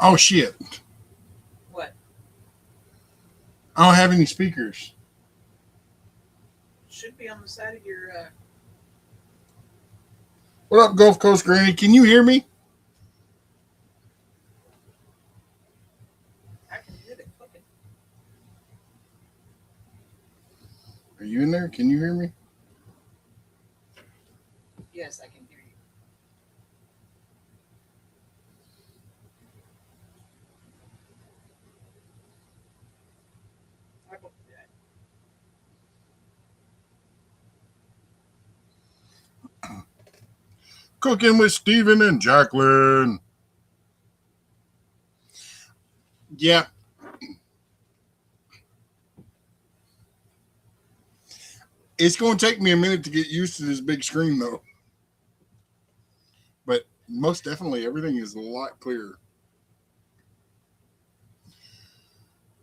Oh shit! What? I don't have any speakers. Should be on the side of your. What up, Gulf Coast Granny? Can you hear me? I can hear it clicking. Are you in there? Can you hear me? Yes, I can hear you. I will do that. Cooking with Steven and Jacqueline. Yeah. It's going to take me a minute to get used to this big screen, though. But most definitely, everything is a lot clearer.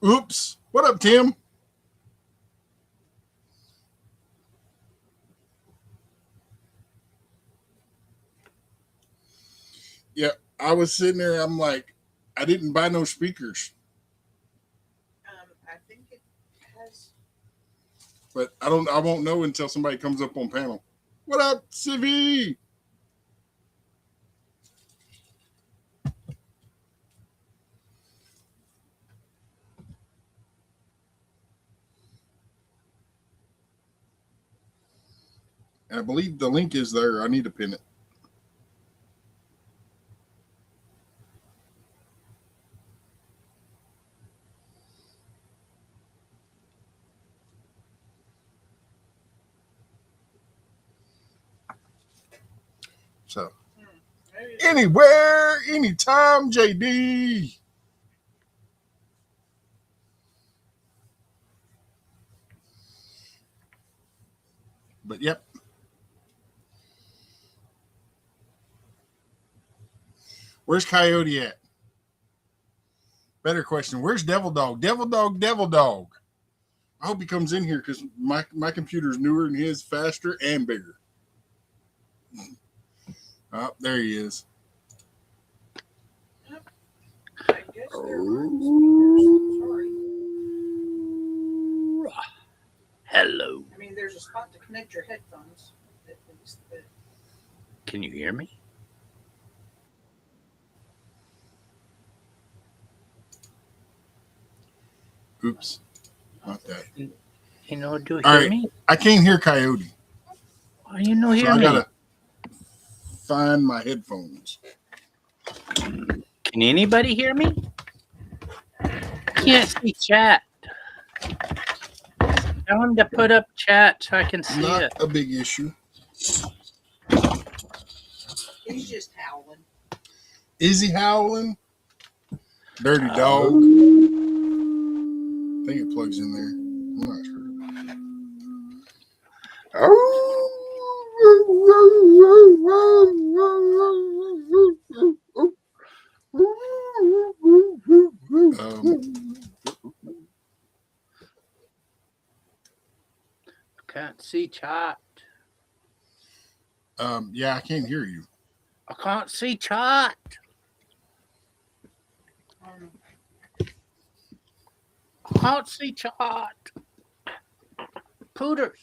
Oops. What up, Tim? Yeah, I was sitting there. I'm like, I didn't buy no speakers, I think it has. but I don't. I won't know until somebody comes up on panel. What up, Civi? I believe the link is there. I need to pin it. So, anywhere, anytime, JD. But yep. Where's Coyote at? Better question. Where's Devil Dog? Devil Dog, Devil Dog. I hope he comes in here because my computer's newer and his faster and bigger. Oh, there he is. I guess they're on speakers. Sorry. Hello. I mean, there's a spot to connect your headphones. At least, but Can you hear me? Oops. Not that. You know, do you All hear right. me? I can't hear Coyote. Why you no So hear I me? gotta find my headphones. Can anybody hear me? Can't see chat. Tell him to put up chat so I can see Not it. a big issue. he's just howling. Is he howling? Dirty dog. I think it plugs in there. I'm not sure. Can't see chat. Yeah, I can't hear you. I can't see chat. I can't see chat. Pooters.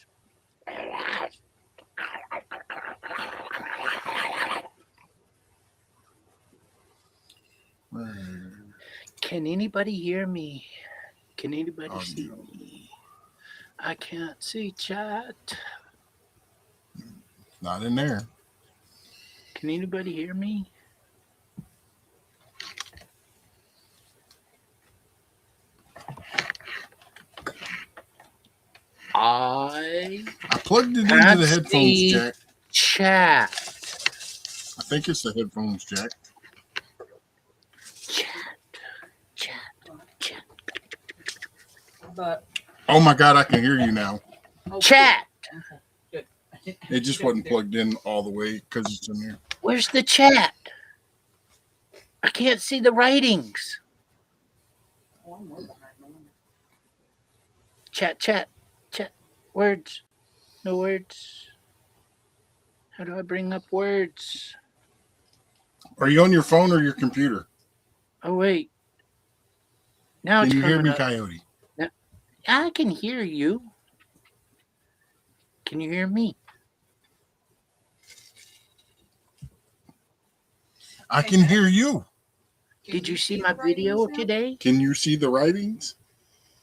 Can anybody hear me? Can anybody see me? I can't see chat. Not in there. Can anybody hear me? I plugged it into can't the headphones see jack. Chat. I think it's the headphones jack. Chat. But Oh my God, I can hear you now. Chat. Good. It just wasn't plugged in all the way because it's in there. Where's the chat? I can't see the writings. Oh, I'm way behind on Chat. Words. No words. How do I bring up words? Are you on your phone or your computer? Oh wait. Now Can it's you hear coming me, up. Coyote? Now, I can hear you. Can you hear me? I Hey, can Matt, hear you. can Did you see the my video writings now? today? Can you see the writings?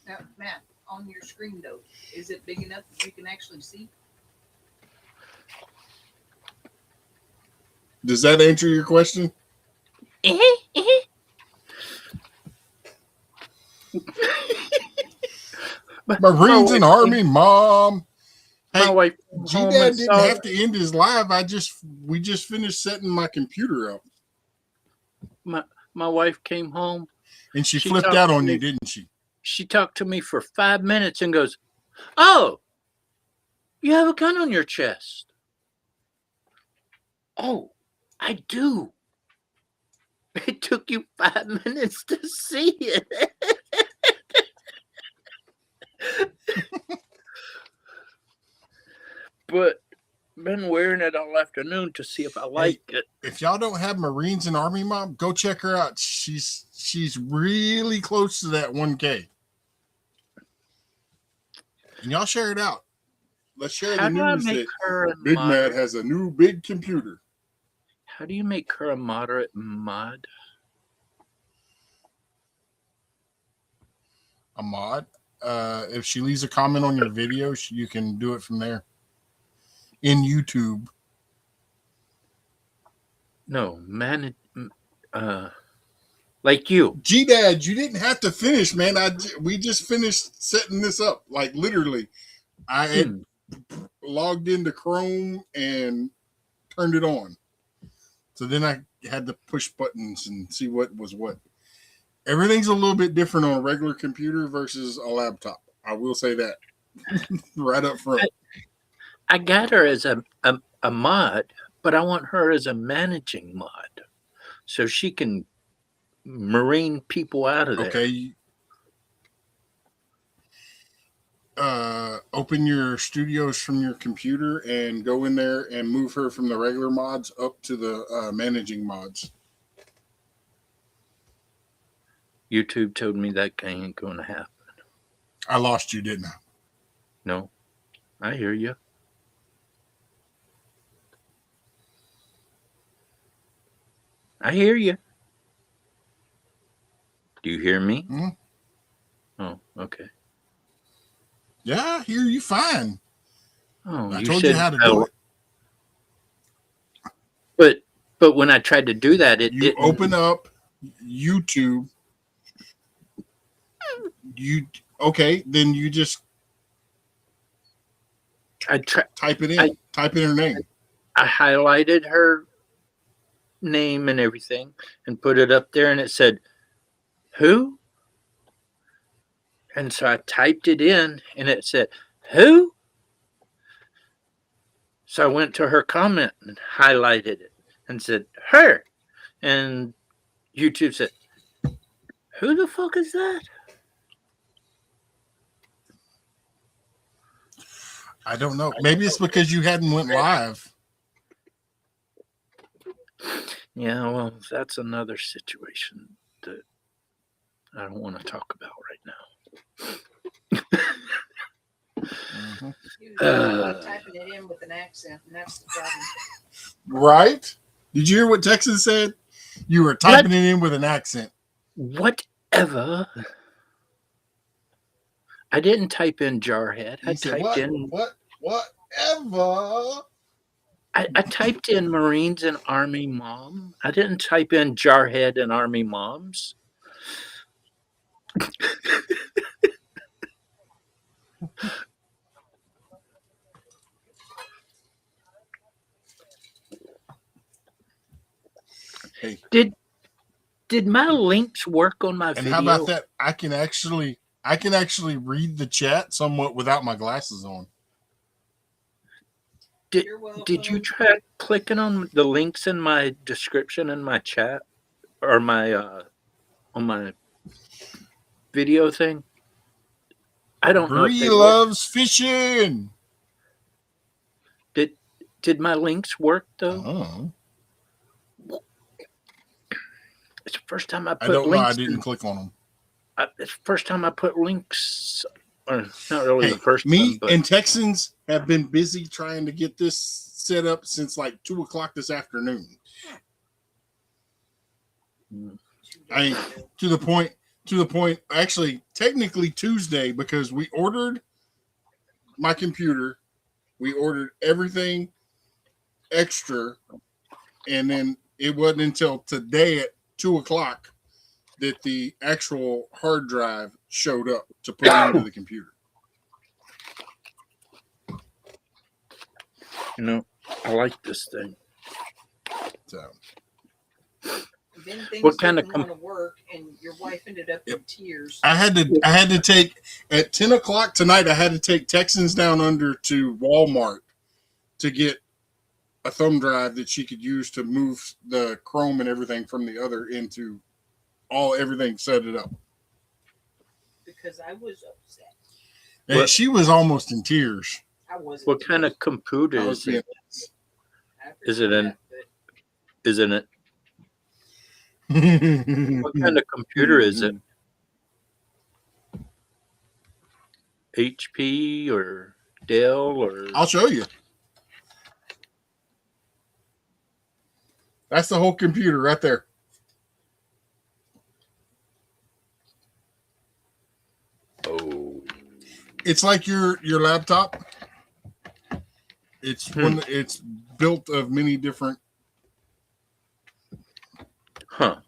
Now, Matt, on your screen though, is it big enough that you can actually see? Does that answer your question? my, my Marines wife and came, Army, Mom. my Hey, wife came G home and Dad didn't saw have to end his live. We just finished setting my computer up, my my wife came home. and she She flipped talked out to on you, me. didn't she? She talked to me for 5 minutes and goes, "Oh, you have a gun on your chest." Oh, I do. It took you 5 minutes to see it. But been wearing it all afternoon to see if I like it. If y'all don't have Marines and Army, Mom, go check her out. She's really close to that 1K, and y'all share it out. Let's share How the do I news make that her a Big Mad moderate? has a new big computer. How do you make her a moderate mod? A mod. If she leaves a comment on your video, you can do it from there in YouTube. No, like you. G Dad, you didn't have to finish, man. We just finished setting this up. Like literally, I had logged into Chrome and turned it on. So then I had to push buttons and see what was what. Everything's a little bit different on a regular computer versus a laptop. I will say that right up front. I got her as a mod, but I want her as a managing mod, so she can marine people out of there. Okay. Open your studios from your computer and go in there and move her from the regular mods up to the managing mods. YouTube told me that ain't going to happen. I lost you, didn't I? No, I hear you. I hear you. Do you hear me? Mm-hmm. Oh, okay. Yeah, I hear you fine. Oh, I you told said, you how to do it. But when I tried to do that, it you didn't. Open up YouTube. Then you just type it in. Type in her name. I highlighted her name and everything and put it up there, and it said, "Who?" And so I typed it in, and it said, "Who?" So I went to her comment and highlighted it and said, "Her." And YouTube said, "Who the fuck is that?" I don't know. Maybe it's because you hadn't went live. Yeah, well, that's another situation that I don't want to talk about right now. Mm-hmm. Typing it in with an accent, and that's the problem. Right? Did you hear what Texas said? You were typing it in with an accent. Whatever. I didn't type in jarhead. I typed in whatever. I typed in Marines and Army mom. I didn't type in jarhead and Army moms. Hey. Did my links work on my video? And how about that? I can actually read the chat somewhat without my glasses on. Did you try clicking on the links in my description in my chat or my on my video thing? I don't know. Bree loves fishing. Did my links work though? It's the first time I put I don't know. I links. didn't click on them. It's the first time I put links. Or not really the first me time, but and Texans have been busy trying to get this set up since like 2:00 this afternoon. To the point. Actually, technically Tuesday, because we ordered my computer, we ordered everything extra, and then it wasn't until today at 2:00 that the actual hard drive showed up to put into the computer. You know, I like this thing. So, then things what kind didn't of want to work, and your wife ended up in tears. I had to take at 10:00 tonight. I had to take Texans down under to Walmart to get a thumb drive that she could use to move the Chrome and everything from the other into everything, set it up. Because I was upset. And she was almost in tears. I wasn't. What kind of computer is it? Is it an? Isn't it? What kind of computer is it? HP or Dell or? I'll show you. That's the whole computer right there. Oh, it's like your laptop. It's it's built of many different. Huh.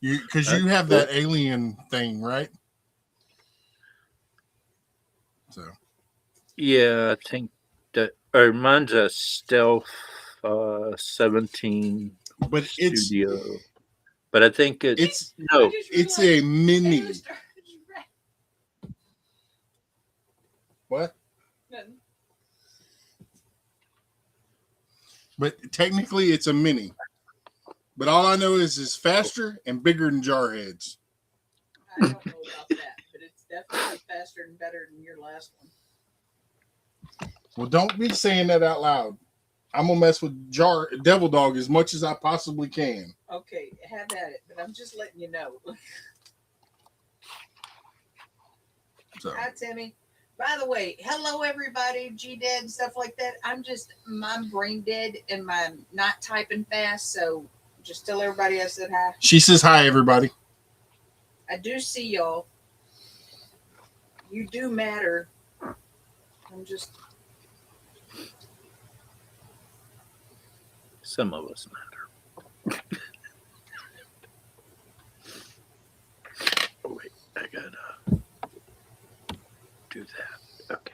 Because you have that alien thing, right? So. Yeah, I think that. Or mine's a Stealth 17 but Studio. But I think it's no. It's a mini. What? Nothing. But technically, it's a mini. But all I know is it's faster and bigger than Jarhead's. I don't know about that, but it's definitely faster and better than your last one. Well, don't be saying that out loud. I'm gonna mess with Devil Dog as much as I possibly can. Okay, have at it, but I'm just letting you know. So. Hi, Timmy. By the way, hello everybody, G-Dead and stuff like that. I'm brain dead and I'm not typing fast, so just tell everybody I said hi. She says hi, everybody. I do see y'all. You do matter. I'm just... Some of us matter. Oh, wait, I gotta do that. Okay.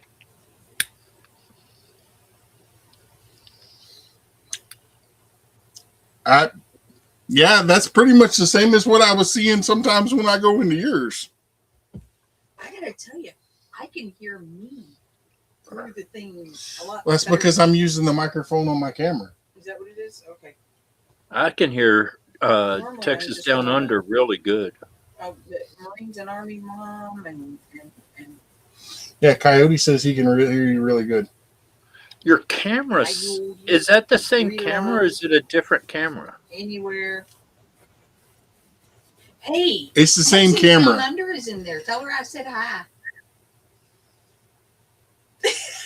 Yeah, that's pretty much the same as what I was seeing sometimes when I go into yours. I gotta tell you, I can hear me through the thing a lot. That's better. because I'm using the microphone on my camera. Is that what it is? Okay. I can hear Texas Down Under really good. The Marines and Army mom and yeah, Coyote says he can hear you really good. Your camera, is that the same camera or is it a different camera? Anywhere. Hey, it's the same camera. Down Under is in there. Tell her I said hi. He's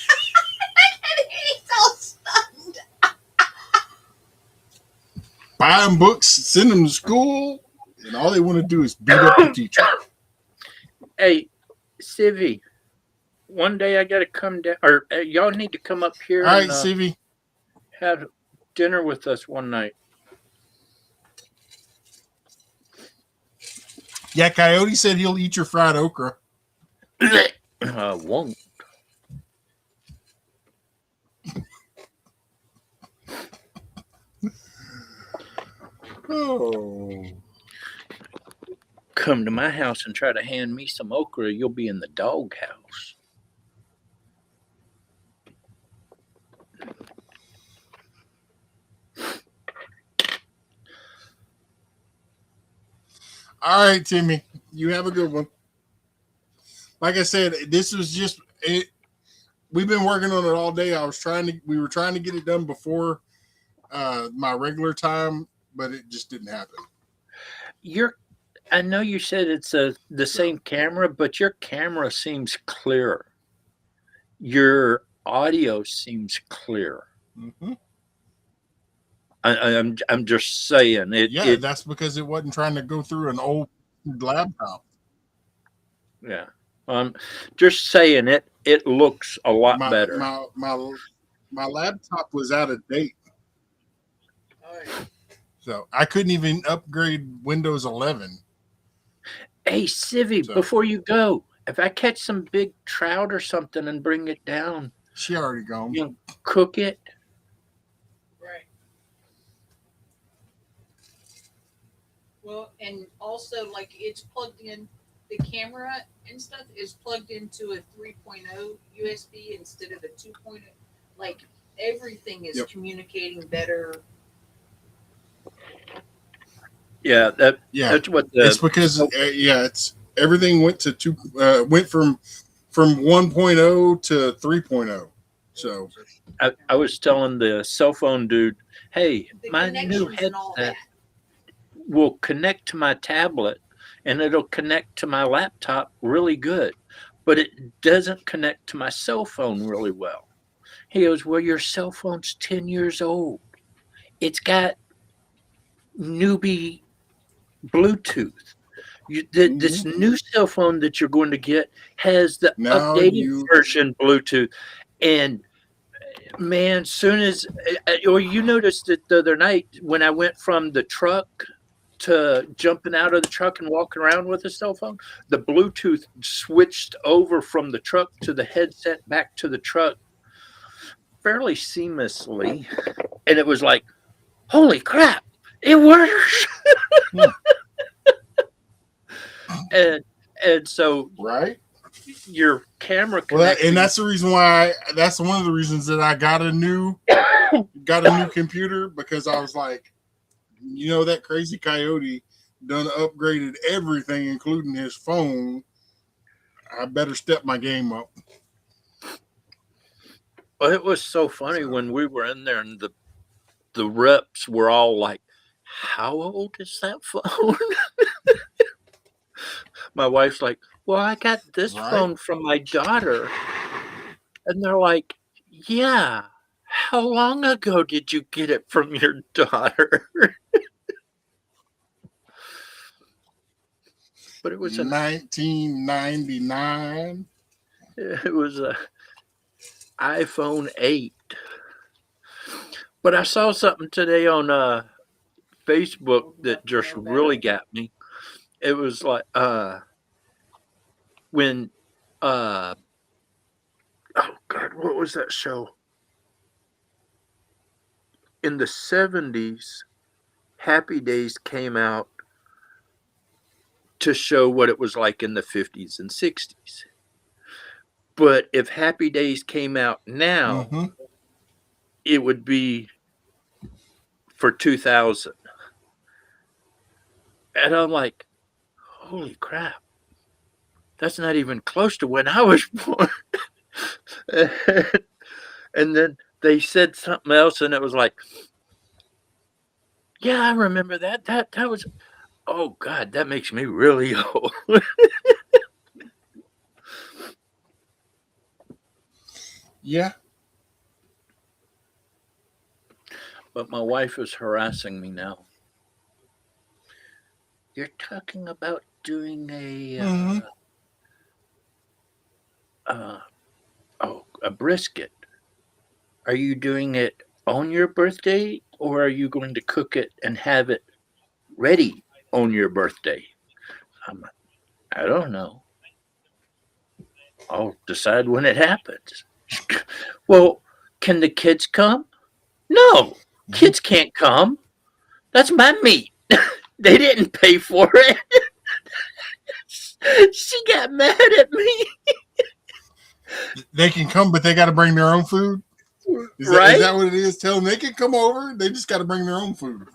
all stunned. Buy them books, send them to school, and all they want to do is beat up the teacher. Hey, Civvy, one day I got to come down, or y'all need to come up here. All right, Civvy. Have dinner with us one night. Yeah, Coyote said he'll eat your fried okra. I won't. Oh. Come to my house and try to hand me some okra, you'll be in the doghouse. All right, Timmy. You have a good one. Like I said, this was just it. We've been working on it all day. We were trying to get it done before my regular time, but it just didn't happen. I know you said it's the same camera, but your camera seems clearer. Your audio seems clear. Mm-hmm. I'm just saying it. Yeah, that's because it wasn't trying to go through an old laptop. Yeah, just saying it. It looks a lot My better. my laptop was out of date, Oh, yeah. so I couldn't even upgrade Windows 11. Hey, Civvy, So- before you go, if I catch some big trout or something and bring it down, She already gone. you know, cook it. Right. Well, and also, like, it's plugged in, the camera and stuff is plugged into a 3.0 USB instead of a 2.0. Like, everything is Yep. communicating better. Yeah, Yeah, that's what it's because it's everything went to went from 1.0 to 3.0. So I was telling the cell phone dude, hey, The my new connections and all headset that. will connect to my tablet and it'll connect to my laptop really good, but it doesn't connect to my cell phone really well. He goes, well, your cell phone's 10 years old. It's got newbie Bluetooth. This new cell phone that you're going to get has the Now updated version Bluetooth. And man, soon as, or you noticed it the other night when I went from the truck to jumping out of the truck and walking around with a cell phone, the Bluetooth switched over from the truck to the headset back to the truck fairly seamlessly. And it was like, holy crap, it works. and so right. your camera Well, connection, and that's the reason why. That's one of the reasons that I got a new computer, because I was like, that crazy coyote done upgraded everything, including his phone. I better step my game up. well, it was so funny when we were in there and the reps were all like, how old is that phone? My wife's like, well, I got this phone from my daughter. And they're like, yeah, how long ago did you get it from your daughter? But it was 1999. It was a iPhone 8. But I saw something today on Facebook that just really got me. It was like when oh God, what was that show? In the 70s, Happy Days came out to show what it was like in the 50s and 60s. But if Happy Days came out now, it would be for 2000. And I'm like, holy crap. That's not even close to when I was born. And then they said something else, and it was like, yeah, I remember that. That was, oh God, that makes me really old. Yeah. But my wife is harassing me now. You're talking about doing a brisket. Are you doing it on your birthday, or are you going to cook it and have it ready on your birthday? I don't know. I'll decide when it happens. Well, can the kids come? No, kids can't come. That's my meat. They didn't pay for it. She got mad at me. They can come, but they got to bring their own food. Is that what it is? Tell them they can come over. They just got to bring their own food.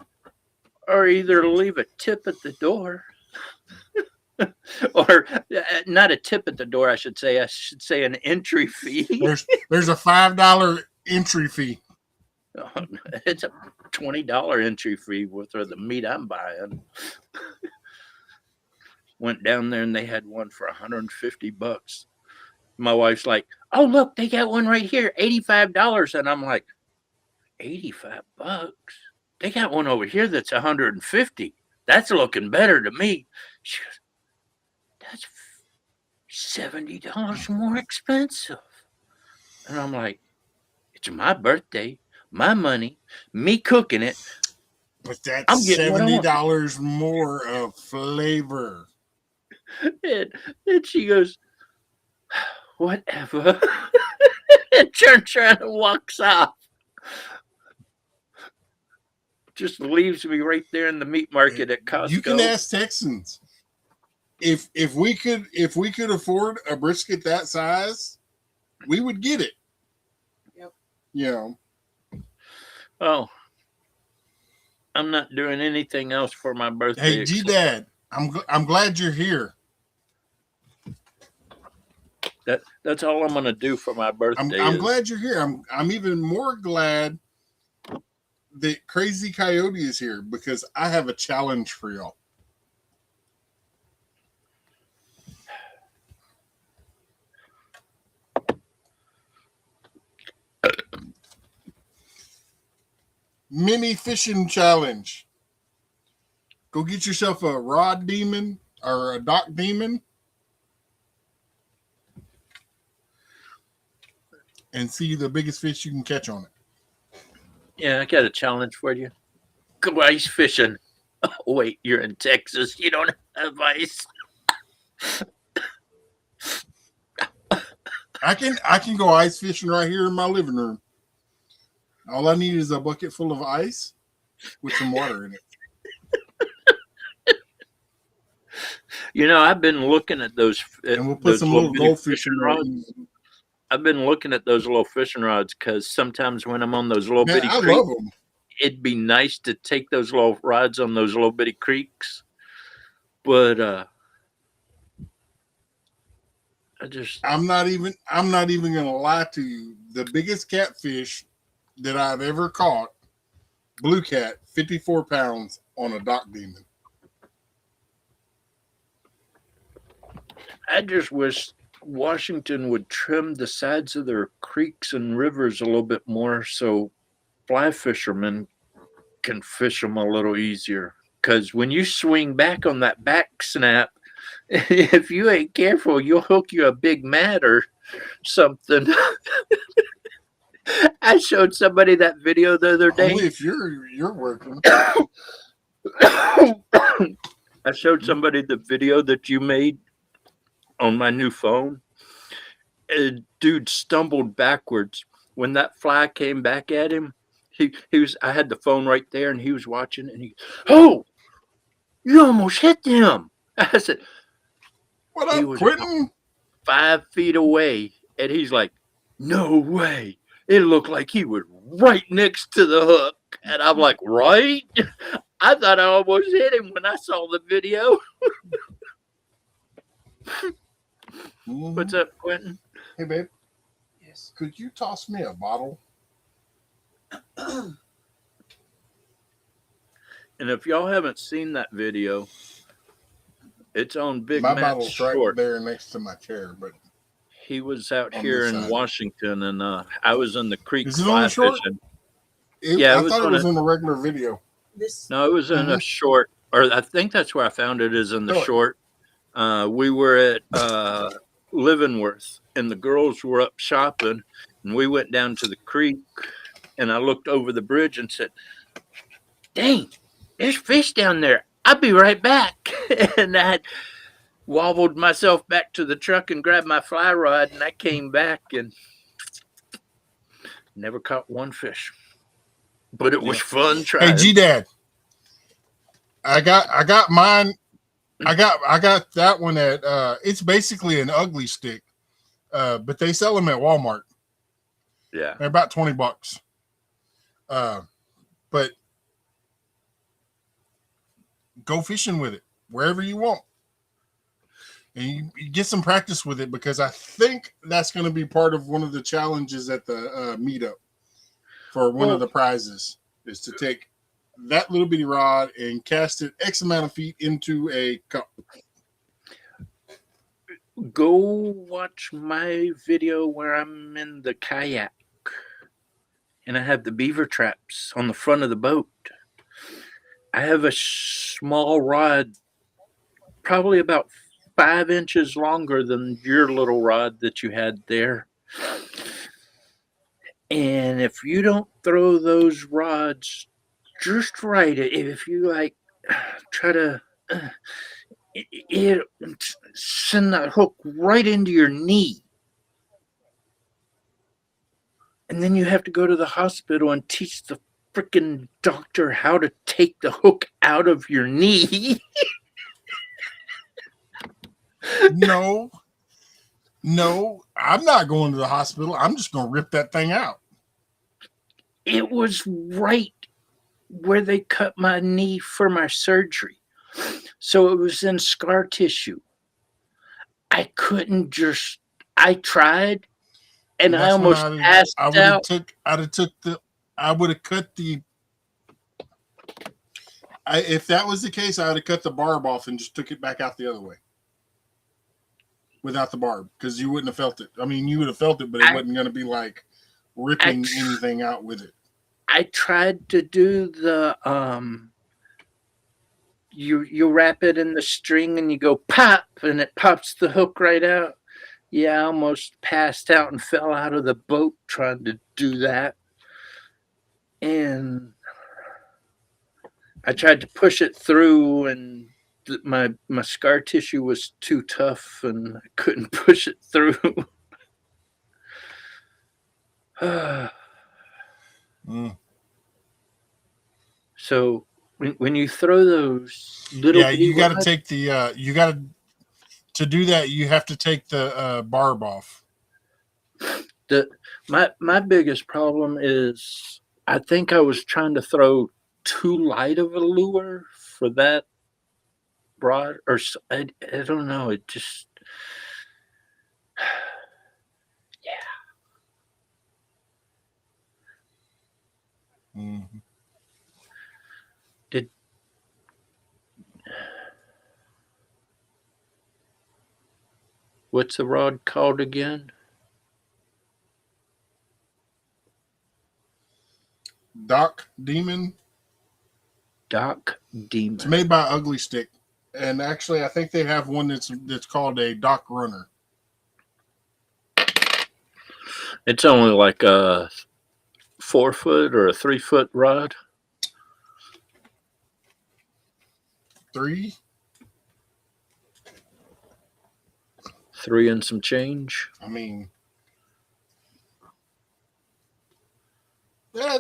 Or either leave a tip at the door. Or not a tip at the door, I should say. I should say an entry fee. There's a $5 entry fee. It's a $20 entry fee for the meat I'm buying. went down there and they had one for $150. My wife's like, "Oh, look, they got one right here, $85." And I'm like, $85? They got one over here that's $150. That's looking better to me. She goes, that's $70 more expensive. And I'm like, it's my birthday, my money, me cooking it. But that's I'm getting $70 more of flavor. And she goes, whatever. And turns around and walks off. Just leaves me right there in the meat market at Costco. You can ask Texans. If we could afford a brisket that size, we would get it. Yep. You know. Oh, I'm not doing anything else for my birthday. Hey, G-Dad, I'm glad you're here. That's all I'm gonna do for my birthday. I'm glad you're here. I'm even more glad that Crazy Coyote is here because I have a challenge for y'all. Mini fishing challenge. Go get yourself a rod demon or a dock demon and see the biggest fish you can catch on it. Yeah, I got a challenge for you. Go ice fishing. Oh, wait, you're in Texas. You don't have ice. I can go ice fishing right here in my living room. All I need is a bucket full of ice with some water in it. You know, I've been looking at those. And we'll put some little goldfish fishing rods. I've been looking at those little fishing rods because sometimes when I'm on those little bitty I creeks, love them. it'd be nice to take those little rods on those little bitty creeks. But I'm not even gonna lie to you. The biggest catfish that I've ever caught, blue cat, 54 pounds on a dock demon. I just wish Washington would trim the sides of their creeks and rivers a little bit more so fly fishermen can fish them a little easier. Because when you swing back on that back snap, if you ain't careful, you'll hook you a big mat or something. I showed somebody that video the other day. Only if you're working. I showed somebody the video that you made on my new phone. A dude stumbled backwards when that fly came back at him. He was. I had the phone right there, and he was watching. And he, oh, you almost hit him. I said, "What up, Quentin?" 5 feet away, and he's like, "No way!" It looked like he was right next to the hook, and I'm like, "Right?" I thought I almost hit him when I saw the video. What's up, Quentin? Hey, babe. Yes. Could you toss me a bottle? And if y'all haven't seen that video, it's on Big My Matt's bottle's short. right there next to my chair, but he was out here in Washington, and I was in the creek is it fly on the short? fishing. I thought it was on a regular video. No, it was in a short, or I think that's where I found it is in the short. We were at Leavenworth, and the girls were up shopping, and we went down to the creek, and I looked over the bridge and said, "Dang, there's fish down there. I'll be right back." And I wobbled myself back to the truck and grabbed my fly rod, and I came back and never caught one fish. But it was fun trying. Hey, G-Dad, I got mine. I got that one at it's basically an ugly stick, but they sell them at Walmart. Yeah, they're about $20. But go fishing with it wherever you want, and you get some practice with it because I think that's going to be part of one of the challenges at the meetup for one of the prizes is to take that little bitty rod and cast it X amount of feet into a cup. Go watch my video where I'm in the kayak and I have the beaver traps on the front of the boat. I have a small rod, probably about 5 inches longer than your little rod that you had there. And if you don't throw those rods just right, if you like try to it, send that hook right into your knee, and then you have to go to the hospital and teach the freaking doctor how to take the hook out of your knee. No, I'm not going to the hospital. I'm just going to rip that thing out. It was right where they cut my knee for my surgery. So it was in scar tissue. I couldn't just, I tried and I That's when almost passed I would have out. took I would have cut if that was the case, I would have cut the barb off and just took it back out the other way without the barb, because you wouldn't have felt it. I mean, you would have felt it, but it wasn't going to be like ripping anything out with it. I tried to do the you wrap it in the string and you go pop and it pops the hook right out. Yeah, I almost passed out and fell out of the boat trying to do that. And I tried to push it through and my scar tissue was too tough and I couldn't push it through. So when you throw those little you got to take the to do that, you have to take the barb off. My biggest problem is I think I was trying to throw too light of a lure for that rod, or I don't know. It just Mm-hmm. What's the rod called again? Doc Demon. Doc Demon. It's made by Ugly Stick, and actually, I think they have one that's called a Doc Runner. It's only like a 4-foot or a 3-foot rod. 3 and some change. I mean, yeah,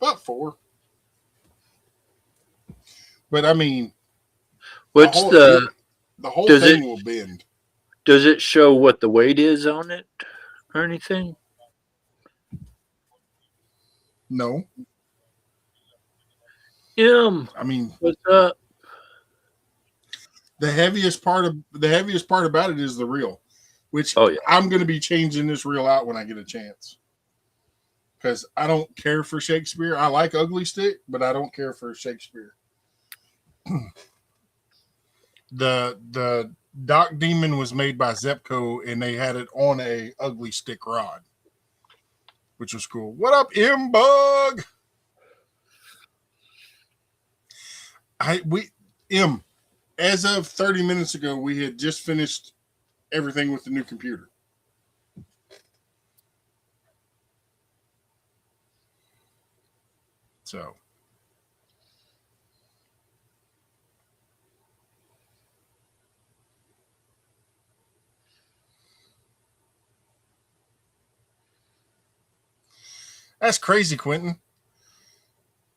about 4. But I mean, what's the whole thing will bend. Does it show what the weight is on it or anything? No. I mean, what's up? The heaviest part about it is the reel, which I'm going to be changing this reel out when I get a chance, because I don't care for Shakespeare. I like Ugly Stick, but I don't care for Shakespeare. The Doc Demon was made by Zepco, and they had it on a Ugly Stick rod, which was cool. What up, M-Bug? As of 30 minutes ago, we had just finished everything with the new computer. So. That's crazy, Quentin.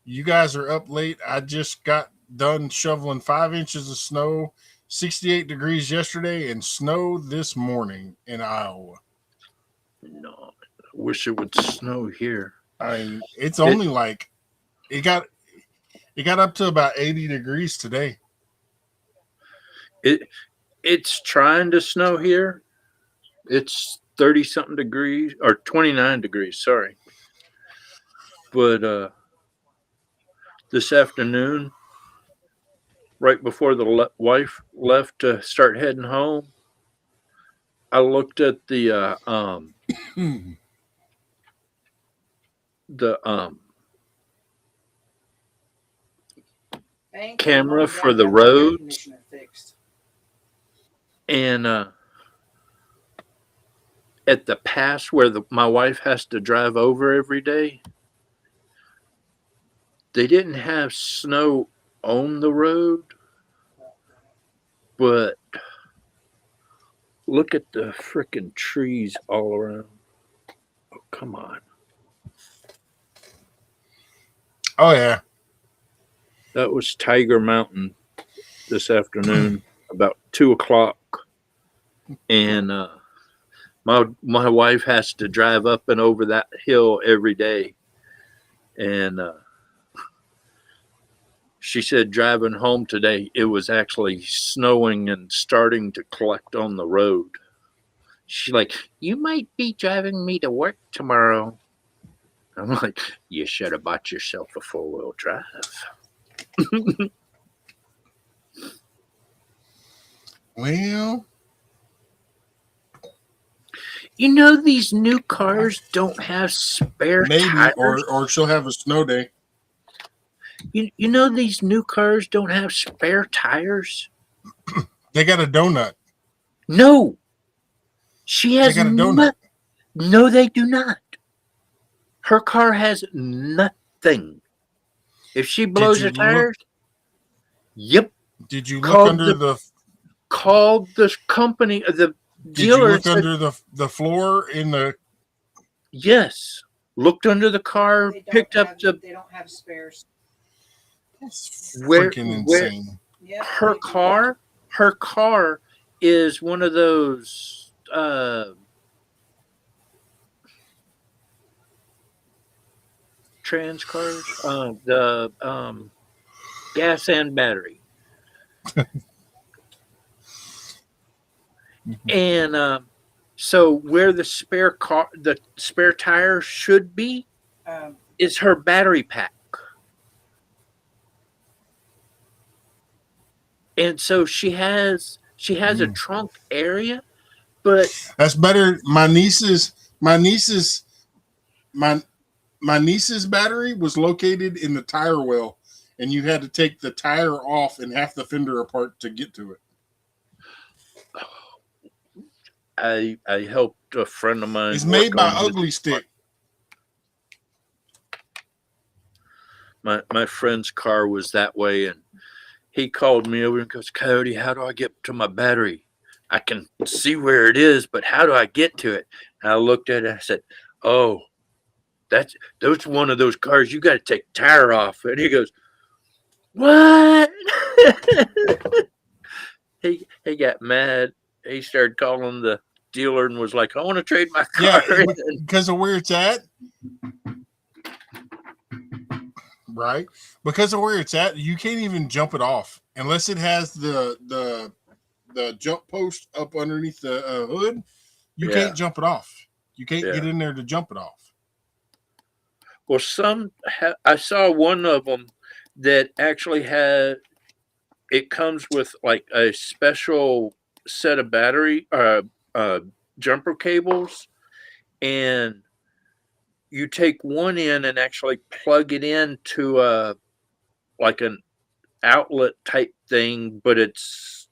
You guys are up late. I just got done shoveling 5 inches of snow, 68 degrees yesterday, and snow this morning in Iowa. No, I wish it would snow here. It's only like it got up to about 80 degrees today. It's trying to snow here. It's 30 something degrees or 29 degrees, sorry. But this afternoon, right before the wife left to start heading home, I looked at the Thank camera God for I the got my air roads, conditioner fixed. and at the pass where my wife has to drive over every day, they didn't have snow on the road, but look at the freaking trees all around. Oh, come on. Oh yeah. That was Tiger Mountain this afternoon, about 2 o'clock, and my wife has to drive up and over that hill every day, and she said driving home today, it was actually snowing and starting to collect on the road. She's like, "You might be driving me to work tomorrow." I'm like, "You should have bought yourself a 4-wheel drive." Well, You know, these new cars don't have spare maybe, tires. or she'll have a snow day. You know, these new cars don't have spare tires. They got a donut. No, she They has got a donut. No, they do not. Her car has nothing. If she Did blows you her look? tires, yep. Did you look Called under the called the company, the Did you dealer, look and said under the floor in the? yes. Looked under the car, picked up the They don't have spares. That's where freaking insane. Yep, her car. Her car is one of those trans cars, the gas and battery, and so where the spare tire should be, is her battery pack, and so she has a trunk area, but That's better. My niece's my niece's battery was located in the tire well, and you had to take the tire off and half the fender apart to get to it. I helped a friend of mine It's work made by on Ugly Stick. my friend's car was that way, and he called me over and goes, "Coyote, how do I get to my battery? I can see where it is, but how do I get to it?" And I looked at it and I said, "Oh, that's one of those cars you got to take the tire off." And he goes, "What?" he got mad. He started calling the dealer and was like, "I want to trade my car." Yeah, because of where it's at. Right, because of where it's at, you can't even jump it off unless it has the jump post up underneath the hood. You can't jump it off. You can't get in there to jump it off. Well, I saw one of them that actually had. It comes with like a special set of battery jumper cables, and you take one in and actually plug it into like an outlet type thing, but it's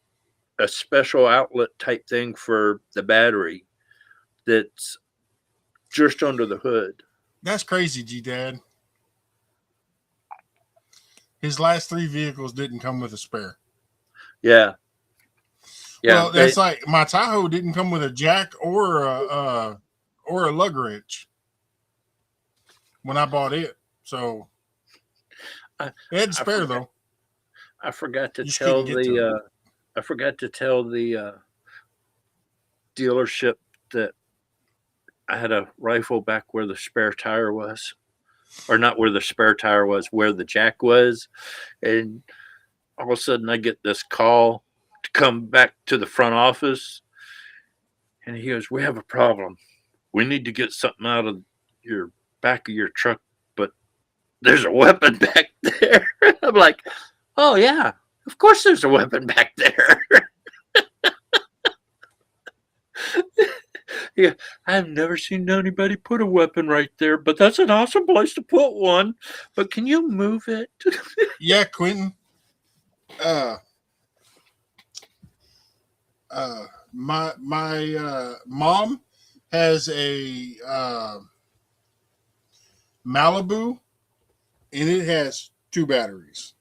a special outlet type thing for the battery that's just under the hood. That's crazy, G-Dad. His last 3 vehicles didn't come with a spare. Yeah. Well, that's like my Tahoe didn't come with a jack or a lug wrench when I bought it. So it had spare though. I forgot to tell the dealership that I had a rifle back where the spare tire was, or not where the spare tire was, where the jack was, and all of a sudden I get this call to come back to the front office, and he goes, "We have a problem. We need to get something out of your back of your truck, but there's a weapon back there." I'm like, "Oh yeah, of course there's a weapon back there." Yeah, I've never seen anybody put a weapon right there, but that's an awesome place to put one. But can you move it? Yeah, Quentin. My mom has a Malibu, and it has 2 batteries.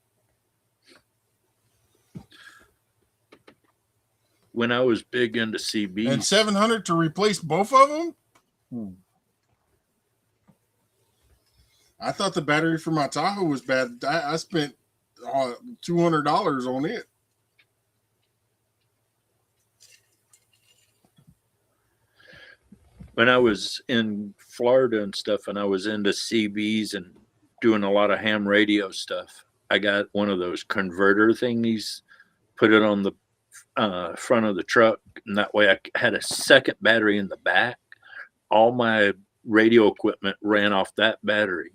When I was big into CBs. And $700 to replace both of them? I thought the battery for my Tahoe was bad. I spent $200 on it. When I was in Florida and stuff, and I was into CBs and doing a lot of ham radio stuff, I got one of those converter thingies, put it on the front of the truck, and that way I had a second battery in the back. All my radio equipment ran off that battery,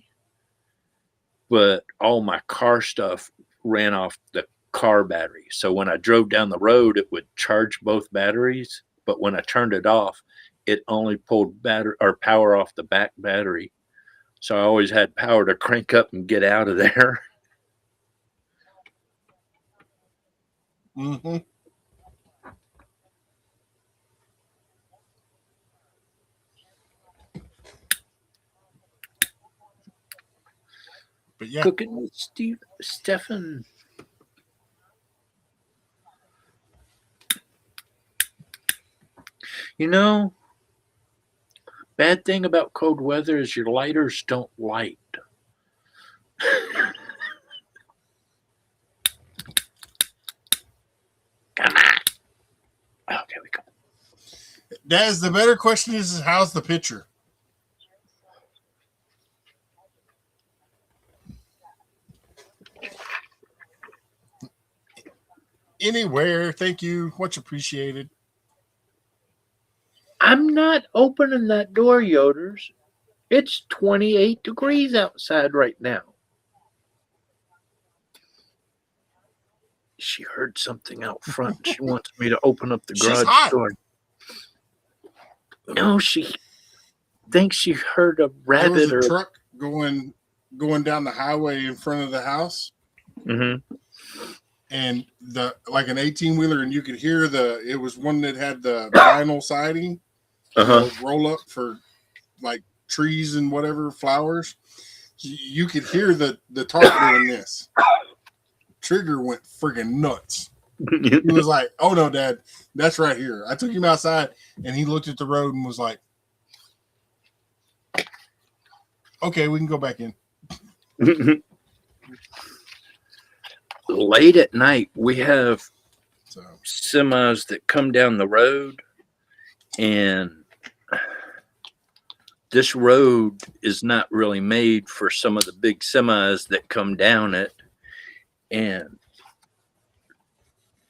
but all my car stuff ran off the car battery. So when I drove down the road, it would charge both batteries, but when I turned it off, it only pulled battery or power off the back battery. So I always had power to crank up and get out of there. Mm-hmm. But yeah, Cooking with Stefan. You know, bad thing about cold weather is your lighters don't light. Come on. Okay, we go. Daz, the better question is how's the picture? Anywhere, thank you, much appreciated. I'm not opening that door, Yoders. It's 28 degrees outside right now. She heard something out front. She wants me to open up the garage door. No, she thinks she heard a rabbit. There was a truck going down the highway in front of the house. Mm-hmm. And like an 18-wheeler, and you could hear it was one that had the vinyl siding, roll up for like trees and whatever, flowers. You could hear the tarp doing this. Trigger went friggin' nuts. He was like, "Oh no, Dad, that's right here." I took him outside, and he looked at the road and was like, "Okay, we can go back in." Late at night, we have semis that come down the road, and this road is not really made for some of the big semis that come down it, and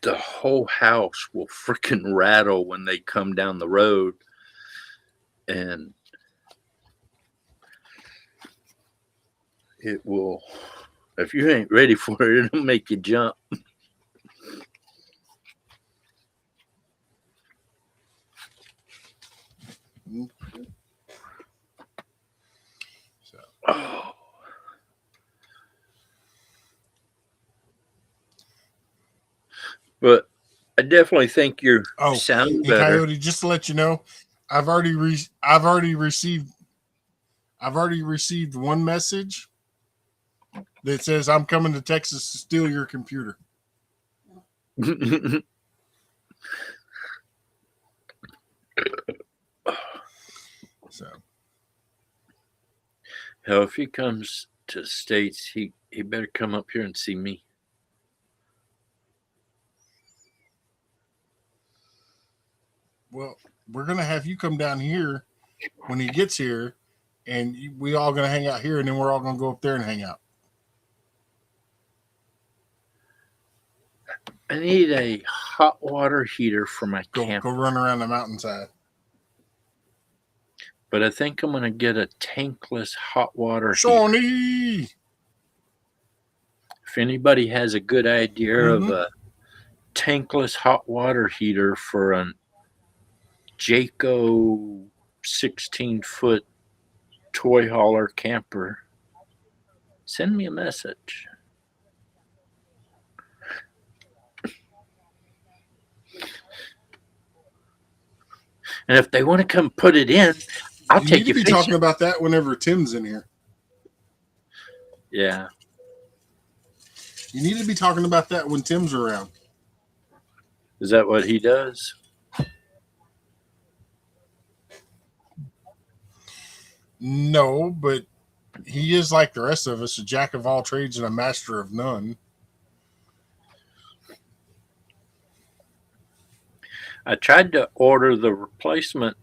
the whole house will freaking rattle when they come down the road, and it will, if you ain't ready for it, it'll make you jump. Oh. But I definitely think you're sound better. Coyote, just to let you know, I've already received one message that says I'm coming to Texas to steal your computer. So, hell, if he comes to the States, he better come up here and see me. Well, we're gonna have you come down here when he gets here, and we all gonna hang out here, and then we're all gonna go up there and hang out. I need a hot water heater for my camper. Go run around the mountainside. But I think I'm gonna get a tankless hot water Shawnee heater. If anybody has a good idea of a tankless hot water heater for an Jayco 16-foot toy hauler camper, send me a message. And if they want to come put it in, I'll You take need to you be fishing. talking about that whenever Tim's in here. Yeah. You need to be talking about that when Tim's around. Is that what he does? No, but he is like the rest of us, a jack of all trades and a master of none. I tried to order the replacement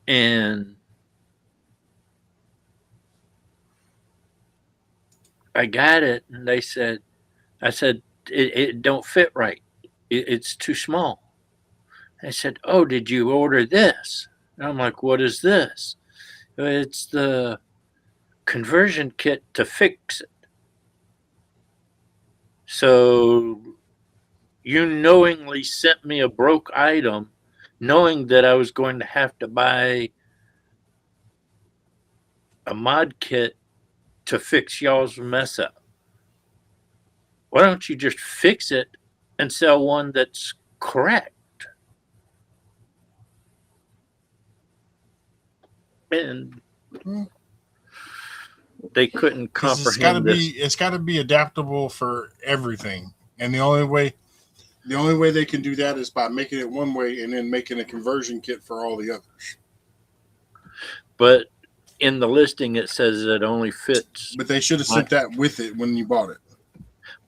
and I got it and I said it don't fit right. It's too small. I said, oh, did you order this? And I'm like, what is this? It's the conversion kit to fix it. So you knowingly sent me a broke item, knowing that I was going to have to buy a mod kit to fix y'all's mess up. Why don't you just fix it and sell one that's correct? And they couldn't comprehend this. It's got to be adaptable for everything, and the only way they can do that is by making it one way and then making a conversion kit for all the others. But in the listing, it says it only fits. But they should have sent that with it when you bought it.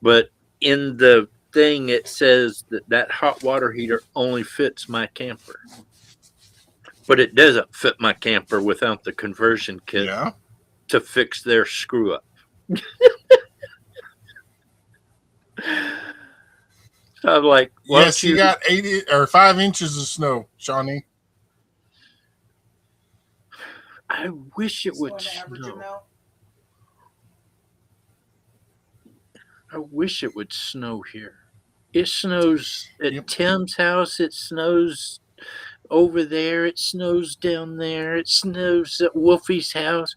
But in the thing, it says that hot water heater only fits my camper. But it doesn't fit my camper without the conversion kit to fix their screw up. So I'm like, yes, you got 5 inches of snow, Shawnee. I wish it would snow. I wish it would snow here. It snows at Tim's house. It snows over there. It snows down there. It snows at Wolfie's house.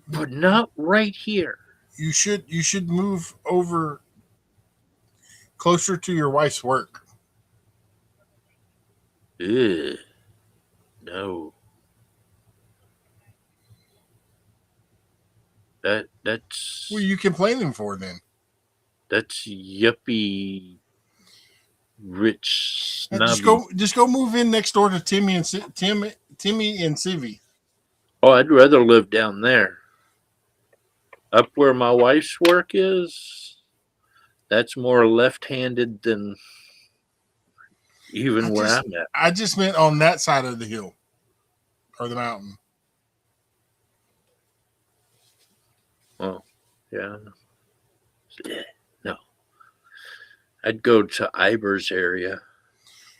But not right here. You should move over closer to your wife's work. Ugh. No. That's what are you complaining for then? That's yuppie rich snobby. Just go move in next door to Timmy and Civvy. Oh, I'd rather live down there. Up where my wife's work is, that's more left-handed than even where I'm at. I just meant on that side of the hill or the mountain. Oh, yeah. No. I'd go to Iber's area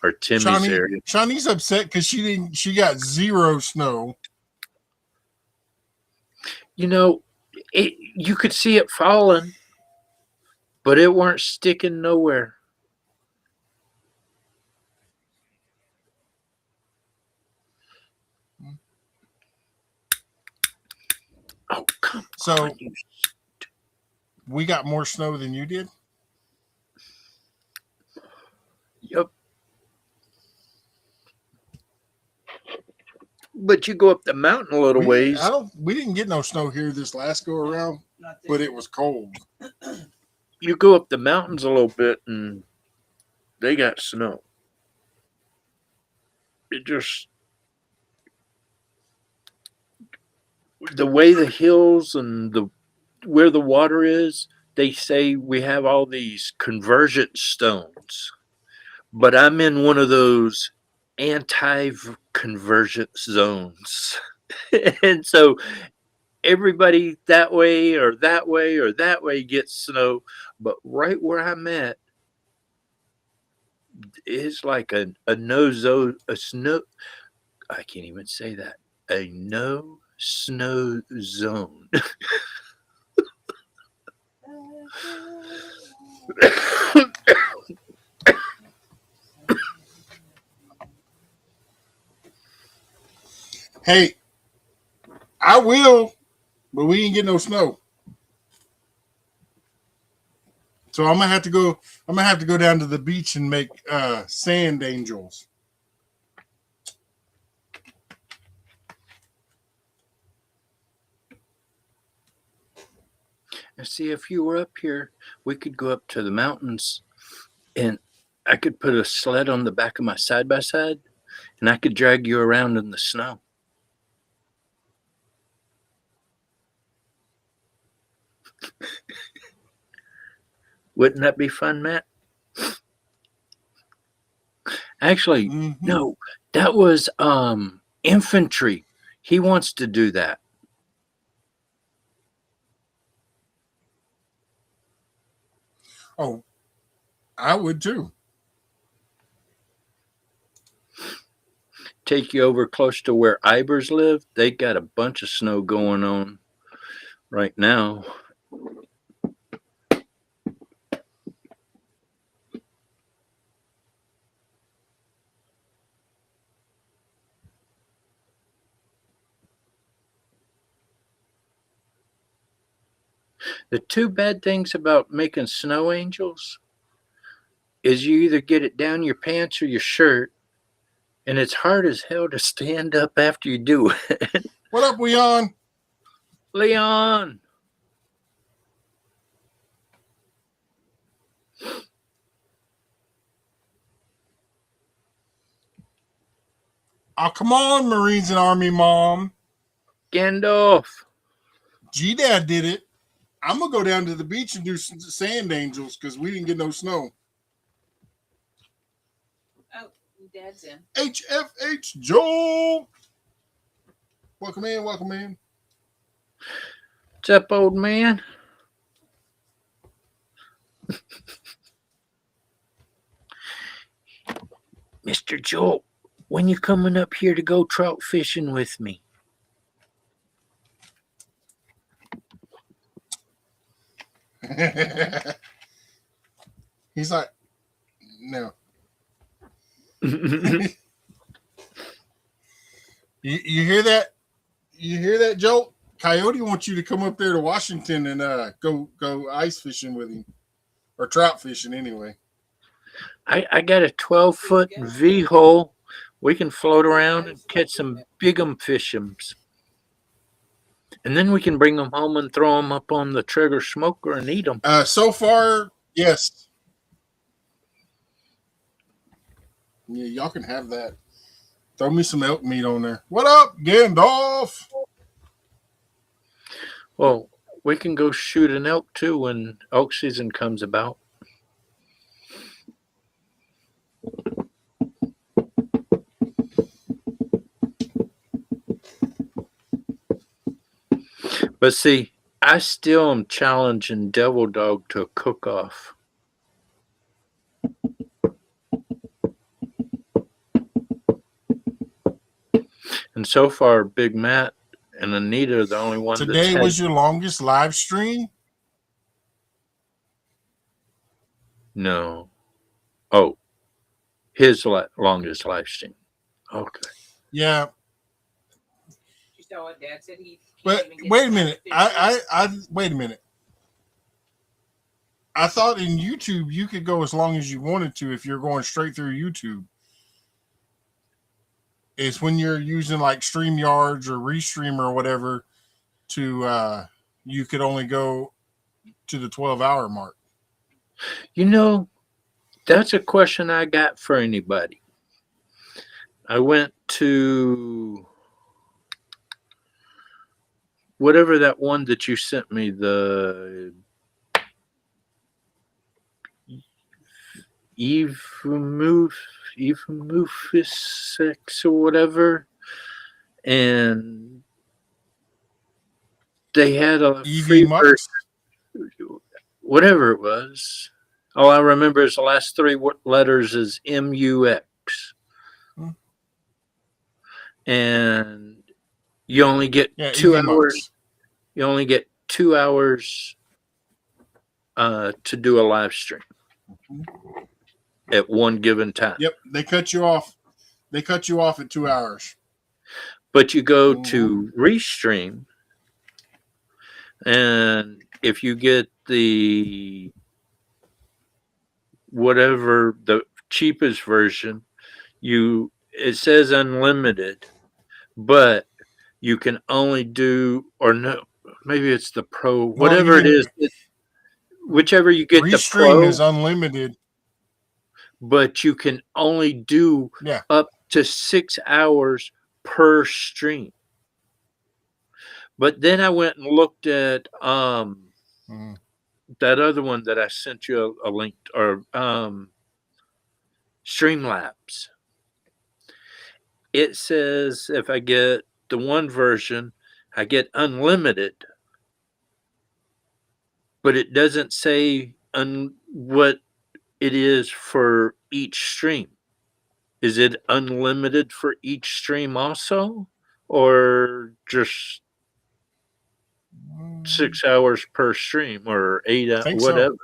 or Timmy's area. Shawnee's upset because she got 0 snow. You know, you could see it falling, but it weren't sticking nowhere. Oh, come on. We got more snow than you did? Yep. But you go up the mountain a little ways. We didn't get no snow here this last go around, but it was cold. You go up the mountains a little bit and they got snow. It just, the way the hills and where the water is, they say we have all these convergent stones. But I'm in one of those anti-convergent zones. And so everybody that way or that way or that way gets snow. But right where I'm at is like a no zone, a snow. I can't even say that. A no snow zone. Hey, I will, but we ain't get no snow. So I'm gonna have to go. I'm gonna have to go down to the beach and make sand angels. And see, if you were up here, we could go up to the mountains, and I could put a sled on the back of my side by side, and I could drag you around in the snow. Wouldn't that be fun, Matt? Actually, no, that was infantry. He wants to do that. Oh, I would too. Take you over close to where Ibers live. They got a bunch of snow going on right now. The two bad things about making snow angels is you either get it down your pants or your shirt, and it's hard as hell to stand up after you do it. What up, Leon? Leon! Oh, come on, Marines and Army Mom. Gandalf! G-Dad did it. I'm going to go down to the beach and do some sand angels because we didn't get no snow. Oh, Dad's in. HFH Joel. Welcome in, welcome in. What's up, old man? Mr. Joel, when you coming up here to go trout fishing with me? He's like, no. You hear that? You hear that, Joel? Coyote wants you to come up there to Washington and go ice fishing with him, or trout fishing anyway. I got a 12-foot V hole. We can float around and catch some big'em fish'ems. And then we can bring them home and throw them up on the Traeger smoker and eat them. So far, yes. Yeah, y'all can have that. Throw me some elk meat on there. What up, Gandalf? Well, we can go shoot an elk too when elk season comes about. But see, I still am challenging Devil Dog to a cook-off. And so far, Big Matt and Anita are the only one. Today was your longest live stream? No. Oh, his longest live stream. Okay. Yeah. You saw what Dad said? He But wait a minute. I wait a minute. I thought in YouTube you could go as long as you wanted to if you're going straight through YouTube. It's when you're using like StreamYards or Restream or whatever to you could only go to the 12-hour mark. You know, that's a question I got for anybody. I went to whatever that one that you sent me, the Evamoofis or whatever, and they had a free version, whatever it was. All I remember is the last three letters is MUX. And you only get 2 hours. You only get 2 hours to do a live stream at one given time. Yep, they cut you off. They cut you off at 2 hours. But you go to Restream, and if you get the whatever the cheapest version, it says unlimited, but you can only do, or no, maybe it's the pro, whatever it is, whichever you get the Restream pro, is unlimited, but you can only do up to 6 hours per stream. But then I went and looked at that other one that I sent you a link, or Streamlabs. It says if I get the one version, I get unlimited, but it doesn't say what it is for each stream. Is it unlimited for each stream also, or just 6 hours per stream, or 8 hours, whatever?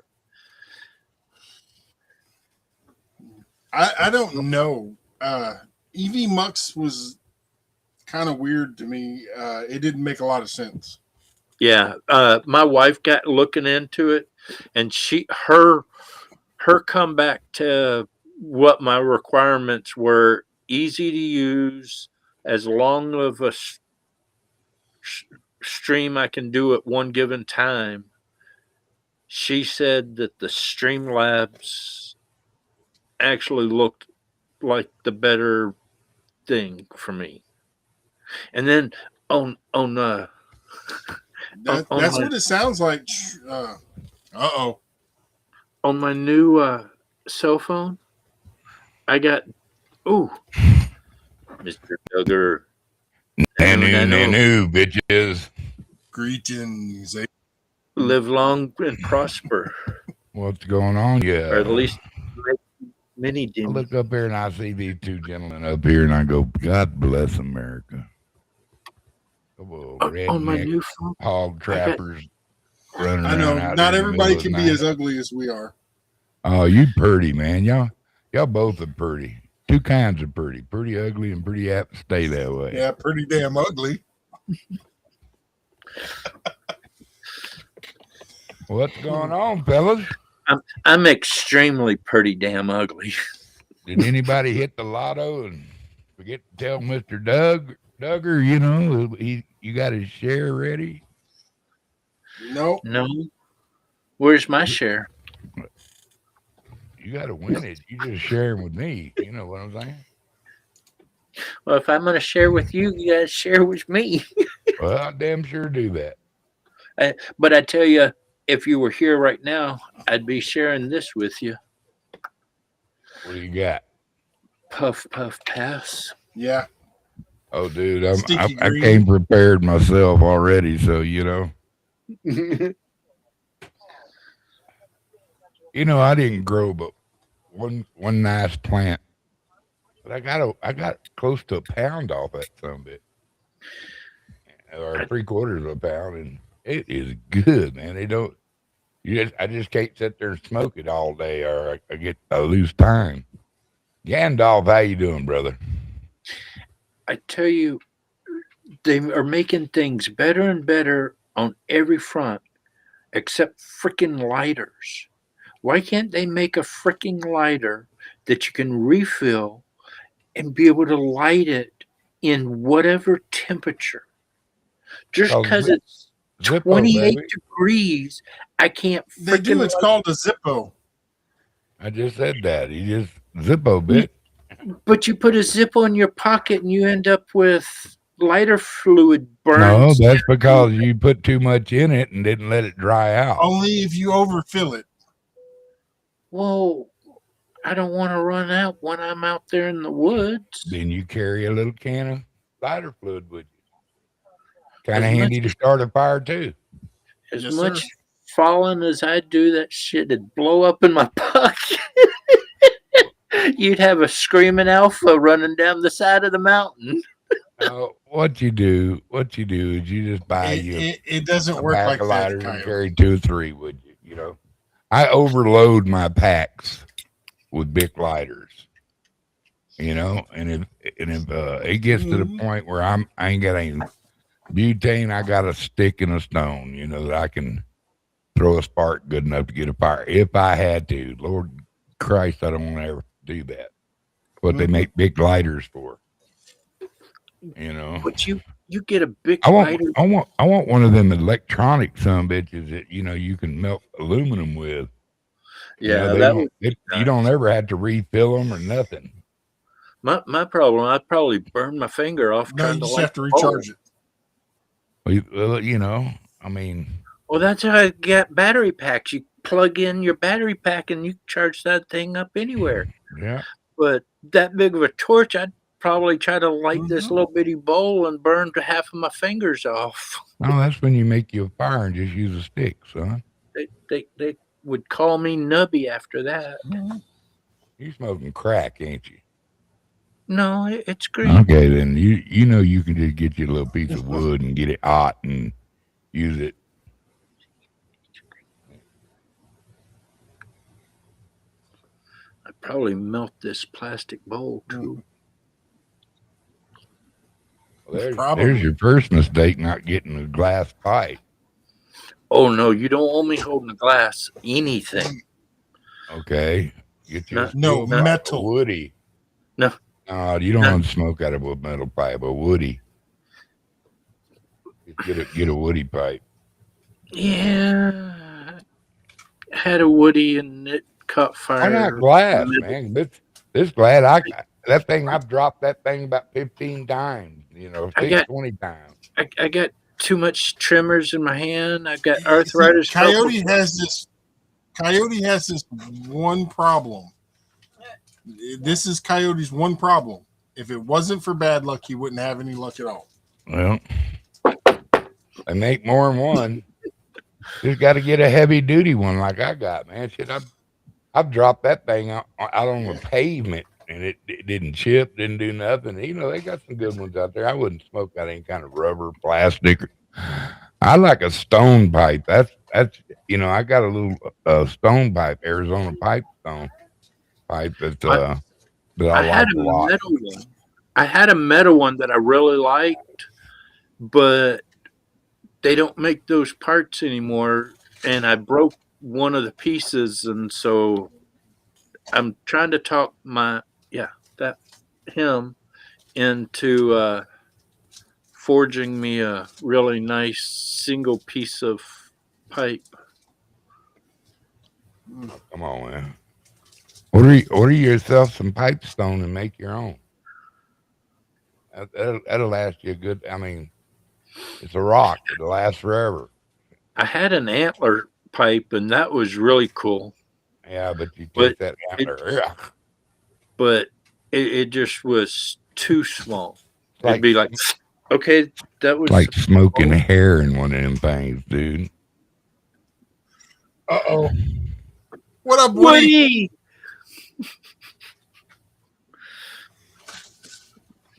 I don't know. EV Mux was kind of weird to me. It didn't make a lot of sense. Yeah, my wife got looking into it, and her comeback to what my requirements were: easy to use, as long of a stream I can do at one given time. She said that the Streamlabs actually looked like the better thing for me. And then that's what it sounds like. On my new cell phone, I got Mr. Duggar. Nanu, bitches. Greetings. Live long and prosper. What's going on? Yeah. Or at least many. I look up here and I see these two gentlemen up here and I go, God bless America. On my new phone, hog trappers running around. I know. Out not everybody can be as ugly as we are. Oh, you pretty, man. Y'all both are pretty. Two kinds of pretty. Pretty ugly and pretty apt to stay that way. Yeah, pretty damn ugly. What's going on, fellas? I'm extremely pretty damn ugly. Did anybody hit the lotto and forget to tell Mr. Duggar, you know, you got his share ready? Nope. No. Where's my share? You got to win it. You just sharing with me. You know what I'm saying? Well, if I'm going to share with you, you got to share with me. Well, I damn sure do that. But I tell you, if you were here right now, I'd be sharing this with you. What do you got? Puff, puff, pass. Yeah. Oh, dude, I came prepared myself already, so you know. You know, I didn't grow but one nice plant, but I got close to a pound off that son of it, or 3/4 of a pound, and it is good, man. I just can't sit there and smoke it all day, or I lose time. Gandalf, how you doing, brother? I tell you, they are making things better and better on every front, except freaking lighters. Why can't they make a freaking lighter that you can refill and be able to light it in whatever temperature? Just because it's 28 degrees, I can't freaking. They do. It's called a Zippo. I just said that. You just Zippo bit. But you put a Zippo in your pocket and you end up with lighter fluid burns. No, that's because you put too much in it and didn't let it dry out. Only if you overfill it. Well, I don't want to run out when I'm out there in the woods. Then you carry a little can of lighter fluid with you. Kind of handy to start a fire too. As much falling as I do, that shit would blow up in my pocket. You'd have a screaming alpha running down the side of the mountain. What you do is you just buy it doesn't work like lighters and carry 2 or 3, would you? You know, I overload my packs with big lighters, you know. And if it gets to the point where I ain't got any butane, I got a stick and a stone, you know, that I can throw a spark good enough to get a fire if I had to. Lord Christ, I don't want to ever do that. What they make big lighters for, you know. But you get a big I lighter. want one of them electronic son bitches that you know you can melt aluminum with. Yeah, you know, that you don't ever have to refill them or nothing. my problem. I'd probably burn my finger off No, you trying to just light have to the bulb. recharge it. Well, you know, I mean, Well, that's how I get battery packs. You plug in your battery pack and you charge that thing up anywhere. yeah. But that big of a torch, I'd probably try to light this little bitty bowl and burn to half of my fingers off. No, that's when you make you a fire and just use a stick, son. They would call me nubby after that. You smoking crack, ain't you? No, it's green. Okay, then you know you can just get you a little piece of wood and get it hot and use it. I'd probably melt this plastic bowl too. Well, there's your first mistake, not getting a glass pipe. Oh no, you don't want me holding a glass. Anything. Okay. Get you metal. Woody. No. No, you don't want to smoke out of a metal pipe, a woody. Get a woody pipe. Yeah. I had a woody and it caught fire. Why not glass, man? This glass, that thing, I've dropped that thing about 15 times, you know, 20 times. I got too much tremors in my hand. I've got arthritis. Coyote has this one problem. This is Coyote's one problem. If it wasn't for bad luck, he wouldn't have any luck at all. Well, they make more than one. Just got to get a heavy duty one like I got, man. Shit, I've dropped that thing out on the pavement and it didn't chip, didn't do nothing. You know, they got some good ones out there. I wouldn't smoke out any kind of rubber, plastic. I like a stone pipe. That's you know, I got a little stone pipe, Arizona pipe stone pipe that I like a lot. Metal one. I had a metal one that I really liked, but they don't make those parts anymore, and I broke one of the pieces, and so I'm trying to talk him into forging me a really nice single piece of pipe. Come on, man. Order yourself some pipestone and make your own. That'll last you a good. I mean, it's a rock. It'll last forever. I had an antler pipe, and that was really cool. Yeah, but you take that antler. But it just was too small. It'd be like, okay, that was like smoking hair in one of them things, dude. Uh-oh. What up, Woody?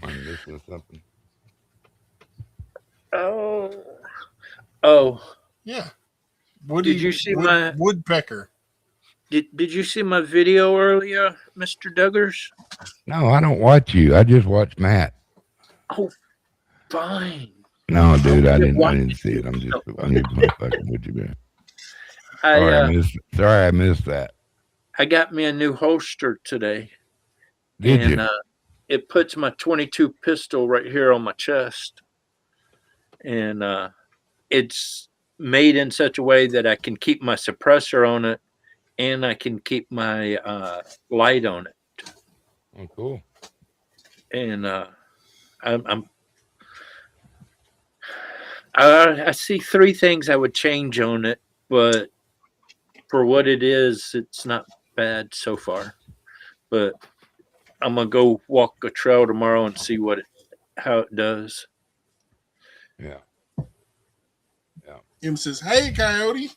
This is something. Oh. Yeah. Woody, did you see my woodpecker? Did you see my video earlier, Mr. Duggars? No, I don't watch you. I just watch Matt. Oh, fine. No, dude, I didn't see it. I'm just fucking with you, man. Sorry, I missed that. I got me a new holster today. Did you? It puts my 22 pistol right here on my chest. And it's made in such a way that I can keep my suppressor on it and I can keep my light on it. Oh, cool. And I see three things I would change on it, but for what it is, it's not bad so far. But I'm gonna go walk a trail tomorrow and see how it does. Yeah. Em says, "Hey, Coyote."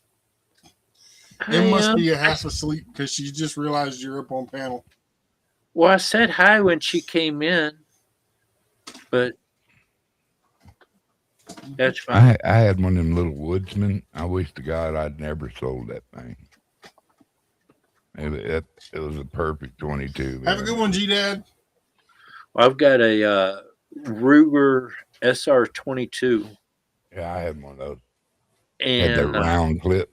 Em must be half asleep because she just realized you're up on panel. Well, I said hi when she came in, but that's fine. I had one of them little woodsmen. I wish to God I'd never sold that thing. It was a perfect 22. Have a good one, G-Dad. I've got a Ruger SR-22, Yeah, I had one of those. Had that and round clip.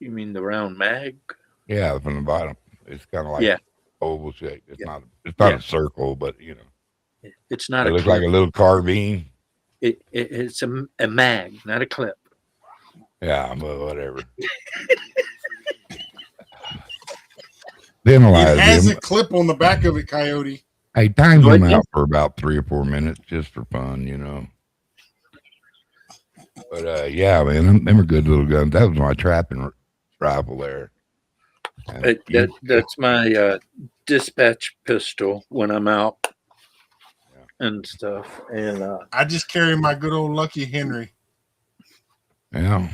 you mean the round mag? Yeah, from the bottom. It's kind of like Yeah, oval shape. It's yeah, not. It's not yeah. a circle, but you know, It's not it a looks like clip. a little carbine. It's a mag, not a clip. Yeah, but whatever. It Penalize has him. a clip on the back of it, Coyote. Hey, times No, them it out didn't. for about 3 or 4 minutes just for fun, you know. But yeah, man, them are good little guns. That was my trapping rifle there. And That's my dispatch pistol when I'm out and stuff. And I just carry my good old Lucky Henry. yeah,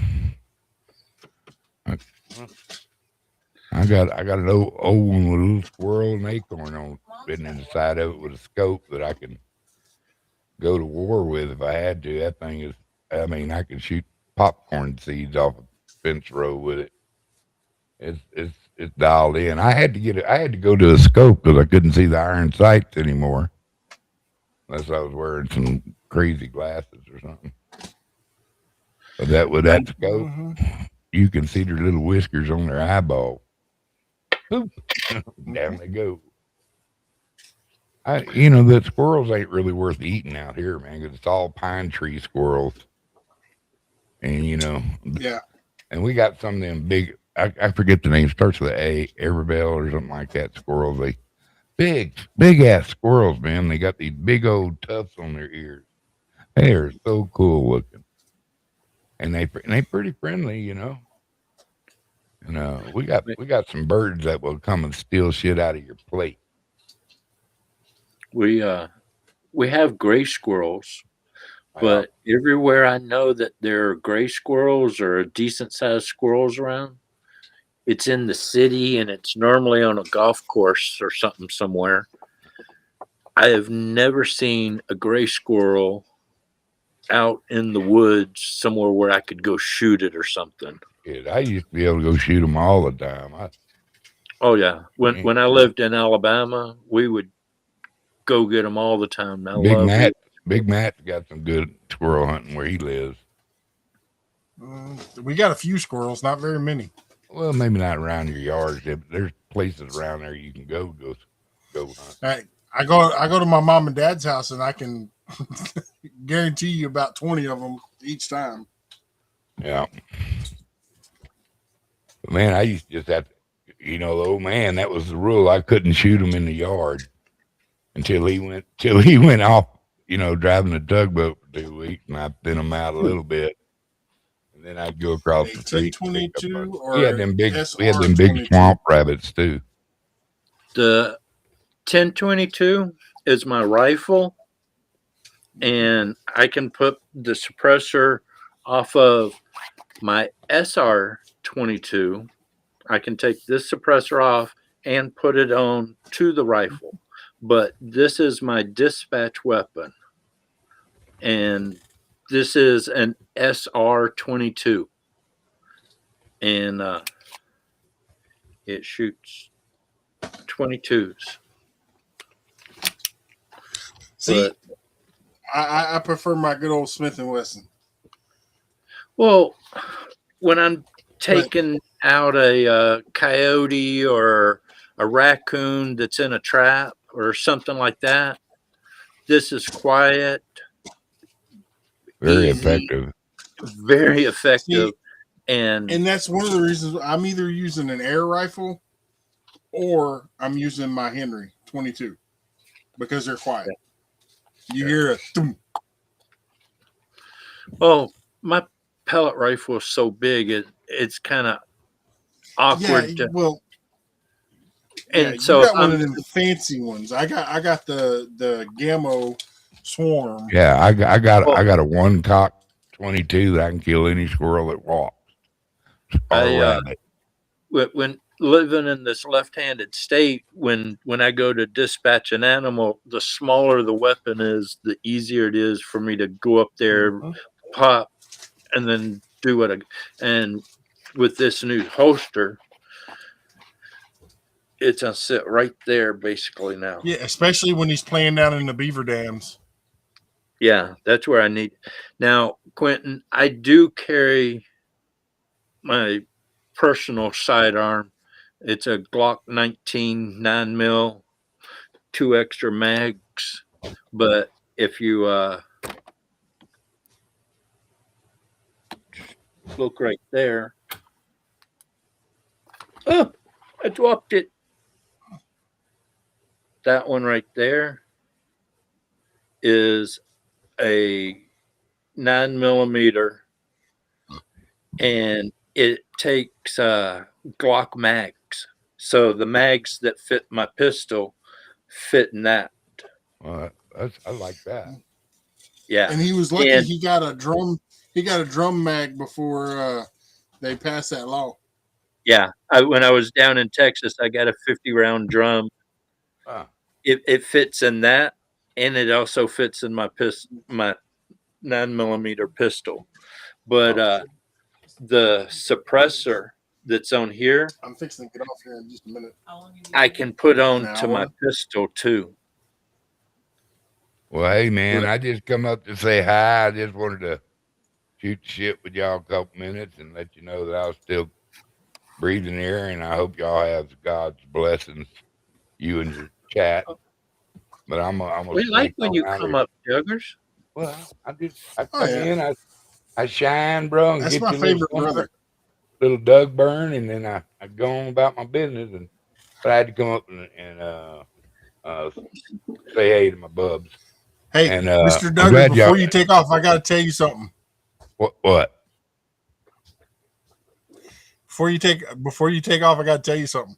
I got an old one with a little squirrel and acorn on fitting in the side of it with a scope that I can go to war with if I had to. That thing is, I mean, I can shoot popcorn seeds off a fence row with it. It's dialed in. I had to get it. I had to go to a scope because I couldn't see the iron sights anymore, unless I was wearing some crazy glasses or something. But that with that scope, you can see their little whiskers on their eyeball. Boop, down they go. You know, the squirrels ain't really worth eating out here, man, because it's all pine tree squirrels. And, you know, Yeah. and we got some of them big, I forget the name, starts with A, Everbell or something like that, squirrels. They big ass squirrels, man. They got these big old tufts on their ears. They are so cool looking. And they pretty friendly, you know. And we got some birds that will come and steal shit out of your plate. we have gray squirrels, Yeah. but everywhere I know that there are gray squirrels or decent sized squirrels around, it's in the city and it's normally on a golf course or something somewhere. I have never seen a gray squirrel out in the woods somewhere where I could go shoot it or something. Kid, I used to be able to go shoot them all the time. Oh yeah, when I lived in Alabama, we would go get them all the time. And I Big love Matt, it. Big Matt's got some good squirrel hunting where he lives. We got a few squirrels, not very many. Well, maybe not around your yard. There's places around there you can go hunt. I go to my mom and dad's house, and I can guarantee you about 20 of them each time. Yeah. But man, I used to just have to, you know, the old man, that was the rule. I couldn't shoot him in the yard until he went off, you know, driving a tugboat for 2 weeks, and I thin him out a little bit. And then I'd go across the street. 1022 or we had them big SR22? swamp rabbits too. The 1022 is my rifle, and I can put the suppressor off of my SR-22. I can take this suppressor off and put it on to the rifle. But this is my dispatch weapon, and this is an SR-22, and it shoots 22s. See, I prefer my good old Smith & Wesson. Well, when I'm taking out a coyote or a raccoon that's in a trap or something like that, this is quiet, Very easy, effective. very effective. See, and that's one of the reasons I'm either using an air rifle or I'm using my Henry 22 because they're quiet. You hear a thump. Well, my pellet rifle is so big, it's kind of awkward. Yeah, well, and you so got one of them fancy ones. I got the Gammo Swarm. Yeah, I got a one cock 22 that I can kill any squirrel that walks or rabbit. When living in this left-handed state, when I go to dispatch an animal, the smaller the weapon is, the easier it is for me to go up there, pop, and then do what and with this new holster, it's gonna sit right there basically now. Yeah, especially when he's playing down in the beaver dams. Yeah, that's where I need. Now, Quentin, I do carry my personal sidearm. It's a Glock 19 9mm, 2 extra mags. But if you look right there, oh, I dropped it. That one right there is a 9mm, and it takes Glock mags. So the mags that fit my pistol fit in that. Well, I like that. Yeah. And he was lucky And he got a drum. He got a drum mag before they passed that law. yeah, when I was down in Texas, I got a 50-round drum. It fits in that, and it also fits in my 9mm pistol. But the suppressor that's on here, I'm fixing to get off here in just a minute. I can put on An to my hour? pistol too. Well, hey man, Right. I just come up to say hi. I just wanted to shoot shit with y'all a couple minutes and let you know that I was still breathing here, and I hope y'all have God's blessings, you and your chat. But I'm gonna We like sneak when on you out come here. up, Juggers. Well, I Oh come yeah, in, I shine, bro, and that's get my you a little favorite brother. little Doug burn, and then I go on about my business. And but I had to come up and say hey to my bubs. Hey, And Mr. I'm Duggar, glad y'all. before you take off, I got to tell you something. What? Before you take off, I got to tell you something.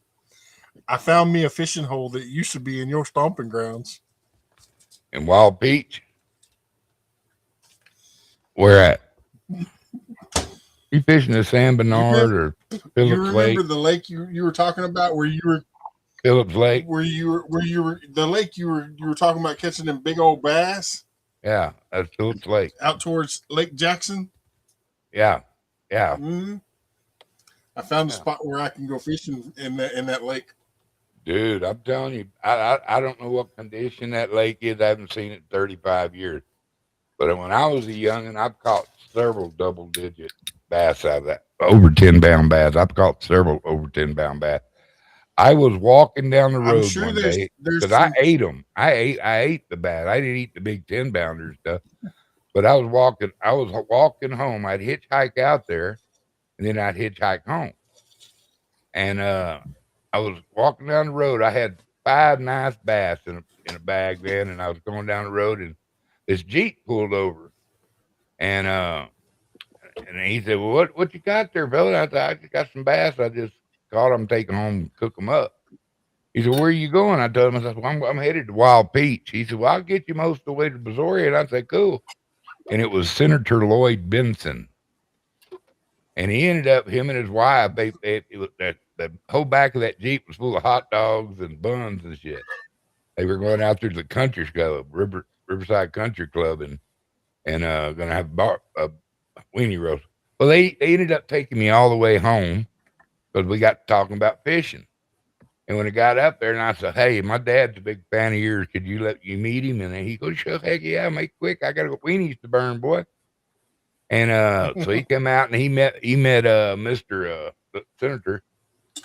I found me a fishing hole that used to be in your stomping grounds. In Wild Peach? Where at? You fishing the San Bernard or You Phillips remember Lake? the lake you were talking about where you were Phillips Lake? where you were the lake you were talking about catching them big old bass Yeah, that's Phillips Lake. out towards Lake Jackson? Yeah. Mm-hmm. I found a spot where I can go fishing in that lake. Dude, I'm telling you, I don't know what condition that lake is. I haven't seen it in 35 years. But when I was a youngin', I've caught several double-digit bass out of that. Over 10-pound bass. I've caught several over 10-pound bass. I was walking down the I'm road sure one there's day because I some. ate them. I ate the bass. I didn't eat the big 10-pounder stuff. But I was walking home. I'd hitchhike out there, and then I'd hitchhike home. And I was walking down the road. I had 5 nice bass in a bag then, and I was going down the road, and this Jeep pulled over. And he said, "Well, what you got there, fella?" I said, "I just got some bass. I just caught them, take them home, and cook them up." He said, "Where are you going?" I told him, I said, "Well, I'm headed to Wild Peach." He said, "Well, I'll get you most of the way to Missouri." And I said, "Cool." And it was Senator Lloyd Benson. And he ended up, him and his wife, it was the whole back of that Jeep was full of hot dogs and buns and shit. They were going out there to the country club, Riverside Country Club, and gonna have a weenie roast. Well, they ended up taking me all the way home because we got talking about fishing. And when I got up there, and I said, "Hey, my dad's a big fan of yours. Could you let you meet him?" And he goes, "Sure, heck yeah, make it quick. I got weenies to burn, boy." And so he came out and he met Mr. The Senator,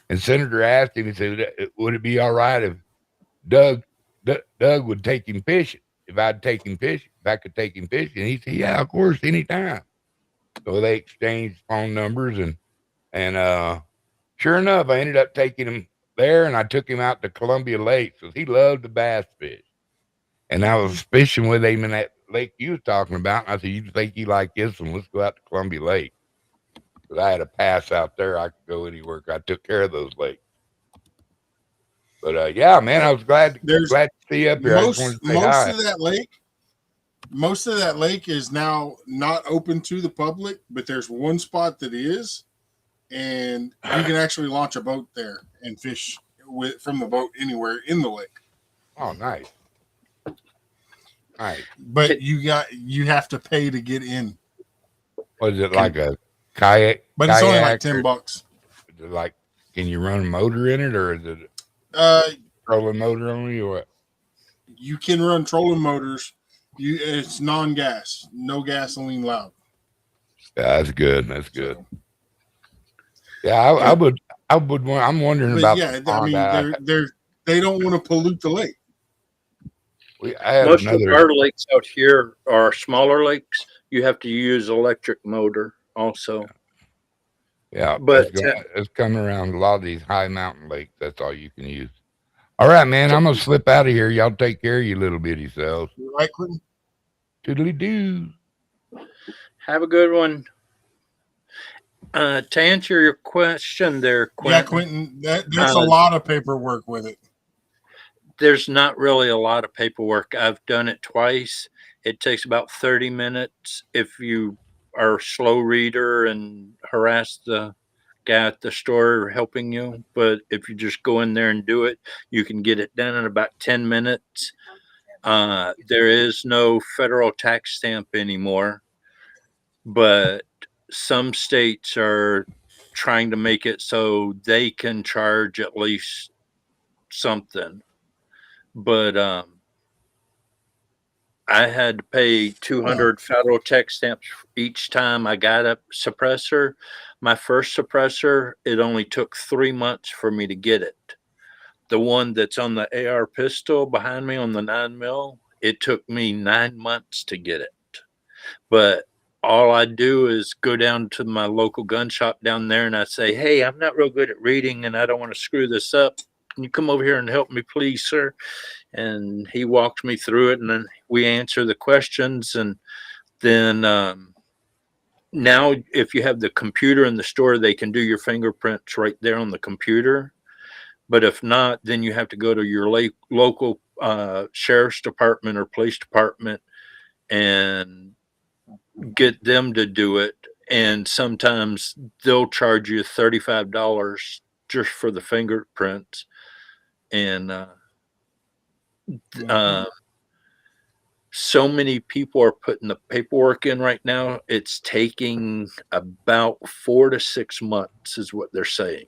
and Senator asked him. He said, "Would it be all right if Doug Doug would take him fishing? If I'd take him fishing, if I could take him fishing?" He said, "Yeah, of course, anytime." So they exchanged phone numbers, and sure enough, I ended up taking him there, and I took him out to Columbia Lake because he loved the bass fish. And I was fishing with him in that lake you was talking about. And I said, "You think you like this one? Let's go out to Columbia Lake." Because I had a pass out there. I could go anywhere. I took care of those lakes. But yeah, man, I was glad There's to see you up here. I just wanted to say most hi. of that lake. Most of that lake is now not open to the public, but there's one spot that is, and you can actually launch a boat there and fish from the boat anywhere in the lake. Oh, nice. Nice. But you have to pay to get in. Was it like a kayak? But it's only like $10. Is it like, can you run a motor in it, or is it? Trolling motor only or what? You can run trolling motors. It's non-gas, no gasoline allowed. Yeah, that's good. That's good. So, Yeah, I would. I'm wondering but about the yeah, I pond. mean, they don't want to pollute the lake. I had Most of another. our lakes out here are smaller lakes. You have to use electric motor also. Yeah, But it's coming around a lot of these high mountain lakes. That's all you can use. All right, man. I'm gonna slip out of here. Y'all take care of your little bitty selves. Right, Clinton? Toodly doo. have a good one. To answer your question there, Yeah, Quentin, Quentin. There's a lot of paperwork with it. there's not really a lot of paperwork. I've done it twice. It takes about 30 minutes if you are a slow reader and harass the guy at the store helping you. But if you just go in there and do it, you can get it done in about 10 minutes. There is no federal tax stamp anymore, but some states are trying to make it so they can charge at least something. But I had to pay 200 federal tax stamps each time I got a suppressor. My first suppressor, it only took 3 months for me to get it. The one that's on the AR pistol behind me on the 9mm, it took me 9 months to get it. But all I do is go down to my local gun shop down there and I say, hey, I'm not real good at reading and I don't want to screw this up. Can you come over here and help me, please, sir? And he walks me through it and then we answer the questions. And then now, if you have the computer in the store, they can do your fingerprints right there on the computer. But if not, then you have to go to your local sheriff's department or police department and get them to do it. And sometimes they'll charge you $35 just for the fingerprints. And so many people are putting the paperwork in right now. It's taking about 4 to 6 months, is what they're saying.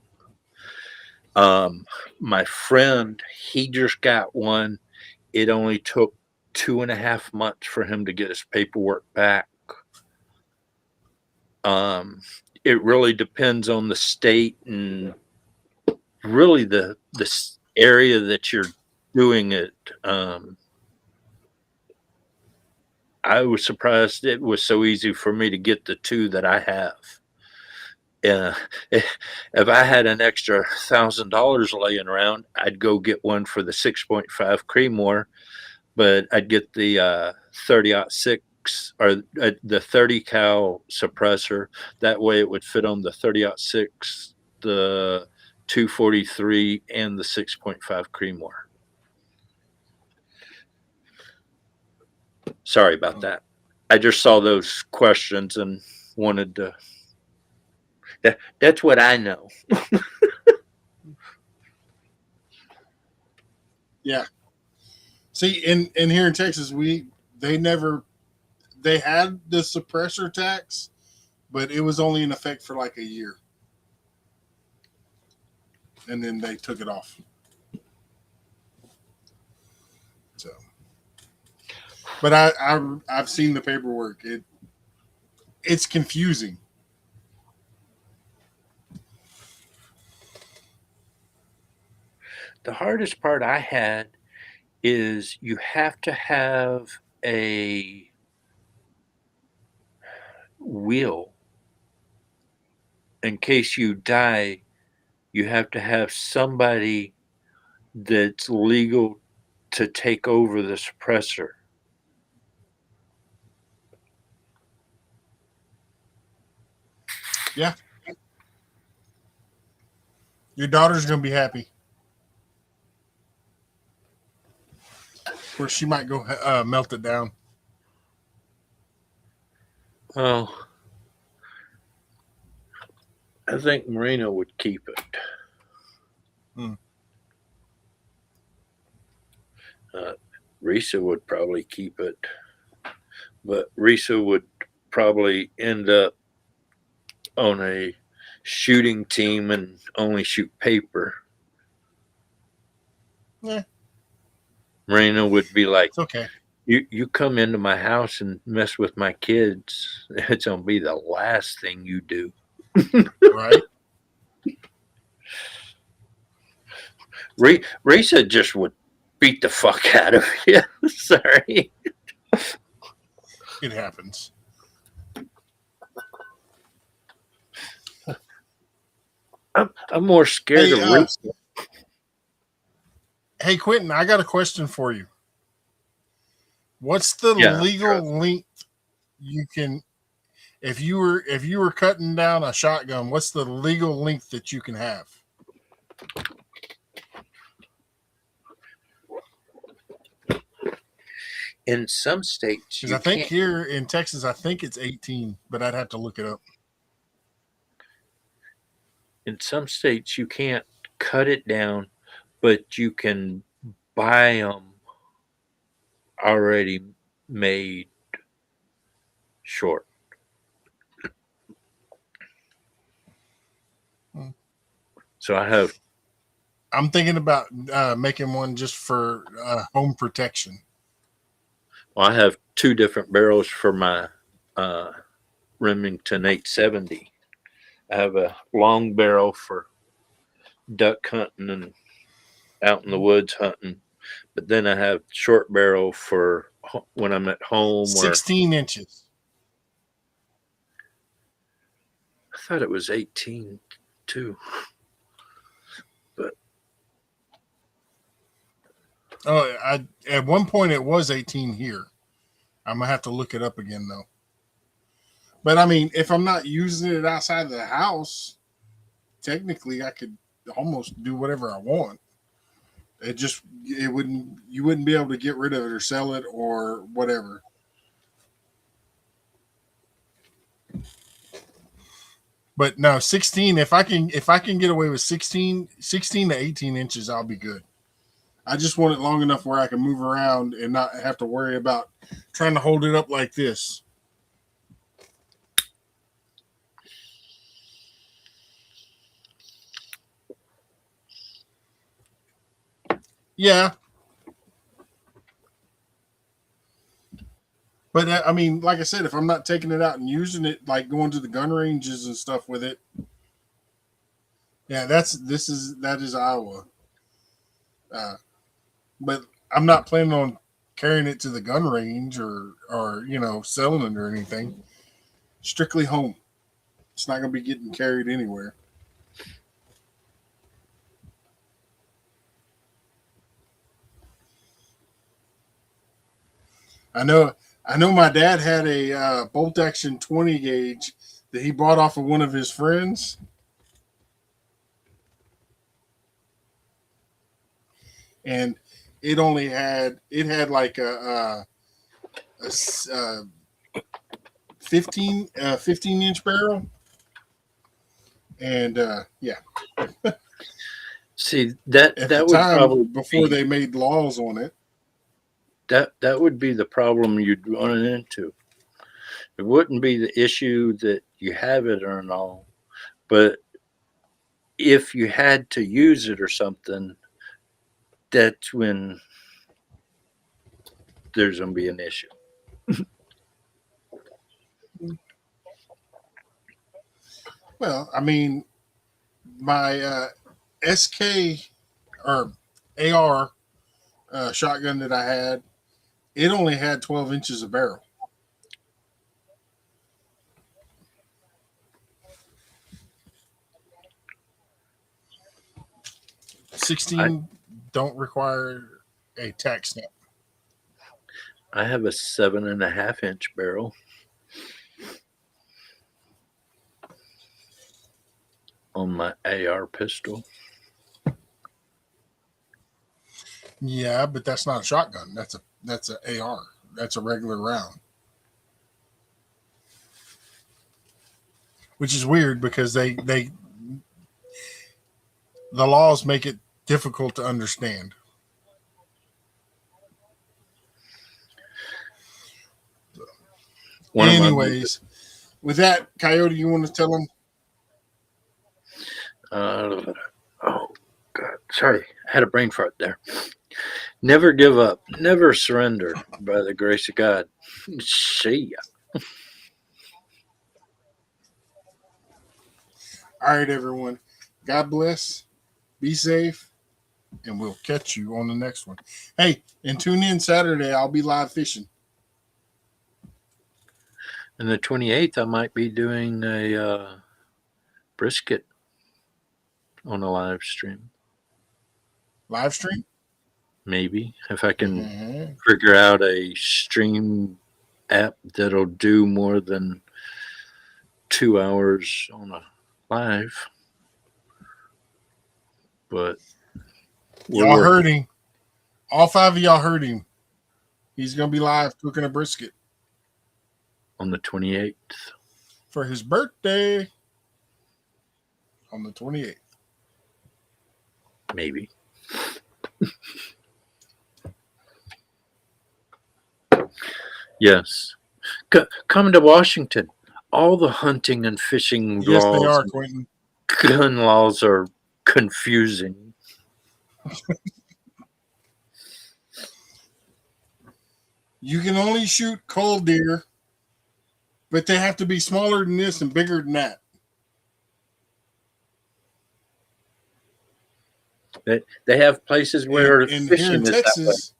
My friend, he just got one. It only took 2.5 months for him to get his paperwork back. It really depends on the state and really the area that you're doing it. I was surprised it was so easy for me to get the two that I have. If I had an extra $1,000 laying around, I'd go get one for the 6.5 Creedmoor, but I'd get the 30-06 or the 30 cal suppressor. That way it would fit on the 30-06, the 243, and the 6.5 Creedmoor. Sorry about that. I just saw those questions and wanted to. That's what I know. Yeah. See, in here in Texas, they had the suppressor tax, but it was only in effect for like a year, and then they took it off. So, but I've seen the paperwork. It's confusing. The hardest part I had is you have to have a will. In case you die, you have to have somebody that's legal to take over the suppressor. Yeah. Your daughter's gonna be happy. Or she might go melt it down. Well, I think Marina would keep it. Risa would probably keep it, but Risa would probably end up on a shooting team and only shoot paper. Yeah. Marina would be like, It's okay. you come into my house and mess with my kids, it's gonna be the last thing you do. Right? Risa just would beat the fuck out of you. Sorry. It happens. I'm more scared Hey, of Risa. Hey, Quentin, I got a question for you. What's the Yeah, legal length you can, if you were cutting down a shotgun? What's the legal length that you can have? in some states Because you I think can't. here in Texas, I think it's 18, but I'd have to look it up. In some states you can't cut it down, but you can buy them already made short. Hmm. So I have I'm thinking about making one just for home protection. I have two different barrels for my uh, Remington 870. I have a long barrel for duck hunting and out in the woods hunting, but then I have short barrel for when I'm at home. Or 16 inches. I thought it was 18 too. But At one point it was 18 here. I'm gonna have to look it up again though. But I mean, if I'm not using it outside of the house, technically I could almost do whatever I want. You wouldn't be able to get rid of it or sell it or whatever. But no, 16, if I can get away with 16 to 18 inches, I'll be good. I just want it long enough where I can move around and not have to worry about trying to hold it up like this. Yeah. But I mean, like I said, if I'm not taking it out and using it, like going to the gun ranges and stuff with it, yeah, that is Iowa. But I'm not planning on carrying it to the gun range or selling it or anything. Strictly home. It's not going to be getting carried anywhere. I know. I know. My dad had a bolt action 20 gauge that he bought off of one of his friends, and it had like a 15 inch barrel, and yeah. see At the that would time, probably before be they made laws on it, that would be the problem you'd run into. It wouldn't be the issue that you have it or not, but if you had to use it or something, that's when there's going to be an issue. well, I mean, my SK or AR shotgun that I had, it only had 12 inches of barrel. 16 don't require a tack snap. I have a 7.5 inch barrel on my AR pistol. Yeah, but that's not a shotgun. That's a AR. That's a regular round. Which is weird because the laws make it difficult to understand. One of my Anyways, with that, Coyote, you want to tell them? oh God, sorry, had a brain fart there. Never give up. Never surrender by the grace of God. See ya. All right, everyone. God bless. Be safe. And we'll catch you on the next one. Hey, and tune in Saturday. I'll be live fishing. And the 28th, I might be doing a brisket on a live stream. Live stream? Maybe. If I can figure out a stream app that'll do more than 2 hours on a live. But y'all heard him. All 5 of y'all heard him. He's going to be live cooking a brisket. On the 28th. For his birthday. On the 28th. Maybe. Yes. Come to Washington. All the hunting and fishing yes, laws, they are, Quentin. Gun laws are confusing. You can only shoot cold deer, but they have to be smaller than this and bigger than that. They have places where and fishing here in is Texas,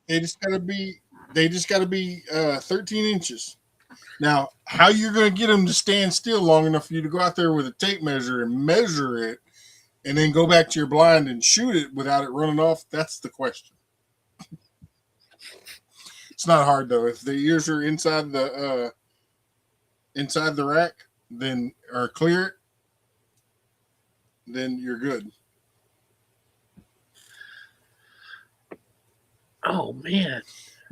they just got to be 13 inches. Now, how you're going to get them to stand still long enough for you to go out there with a tape measure and measure it, and then go back to your blind and shoot it without it running off? That's the question. It's not hard though. If the ears are inside the rack, then or clear, then you're good. Oh man,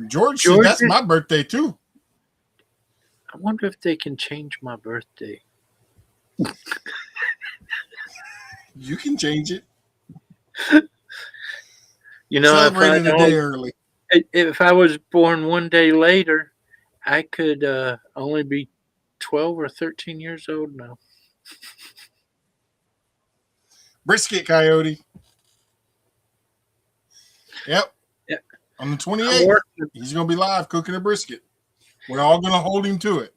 George said that's my birthday too. I wonder if they can change my birthday. You can change it. You know, celebrate it a day early. If I was born one day later, I could only be 12 or 13 years old now. Brisket Coyote. Yep. On the 28th, he's going to be live cooking a brisket. We're all going to hold him to it.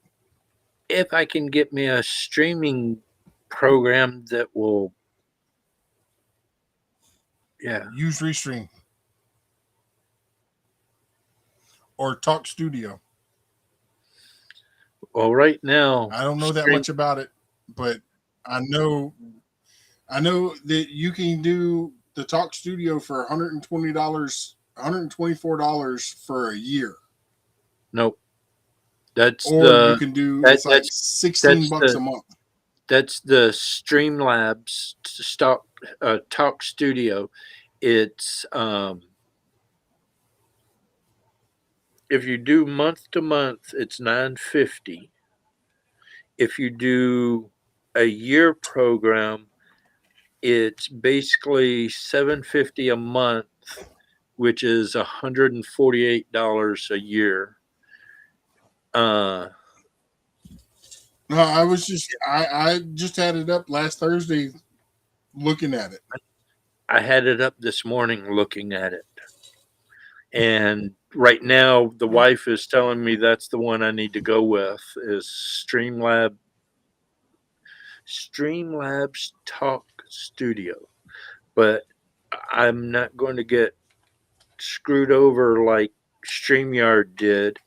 If I can get me a streaming program that will, use Restream or Talk Studio. Well, right now, I don't know that much about it, but I know that you can do the Talk Studio for $120, $124 for a year. Nope. That's you can do it's like $16 a month. That's the Streamlabs Talk Studio. It's if you do month to month, it's $9.50. If you do a year program, it's basically $7.50 a month, which is $148 a year. No, I just had it up last Thursday looking at it. I had it up this morning looking at it. And right now the wife is telling me that's the one I need to go with is Streamlabs Talk Studio. But I'm not going to get screwed over like StreamYard did.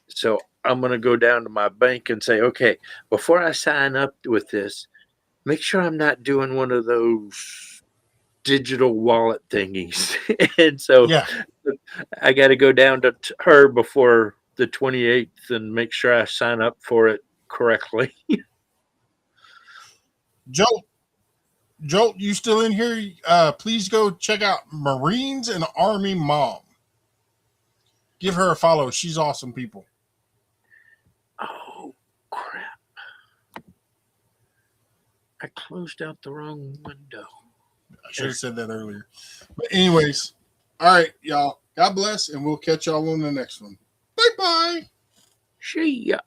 So I'm going to go down to my bank and say, okay, before I sign up with this, make sure I'm not doing one of those digital wallet thingies. And so I got to go down to her before the 28th and make sure I sign up for it correctly. Jolt, you still in here? Please go check out Marines and Army Mom. Give her a follow. She's awesome people. Oh, crap. I closed out the wrong window. I should have said that earlier. But anyways, all right, y'all. God bless, and we'll catch y'all on the next one. Bye-bye. See ya.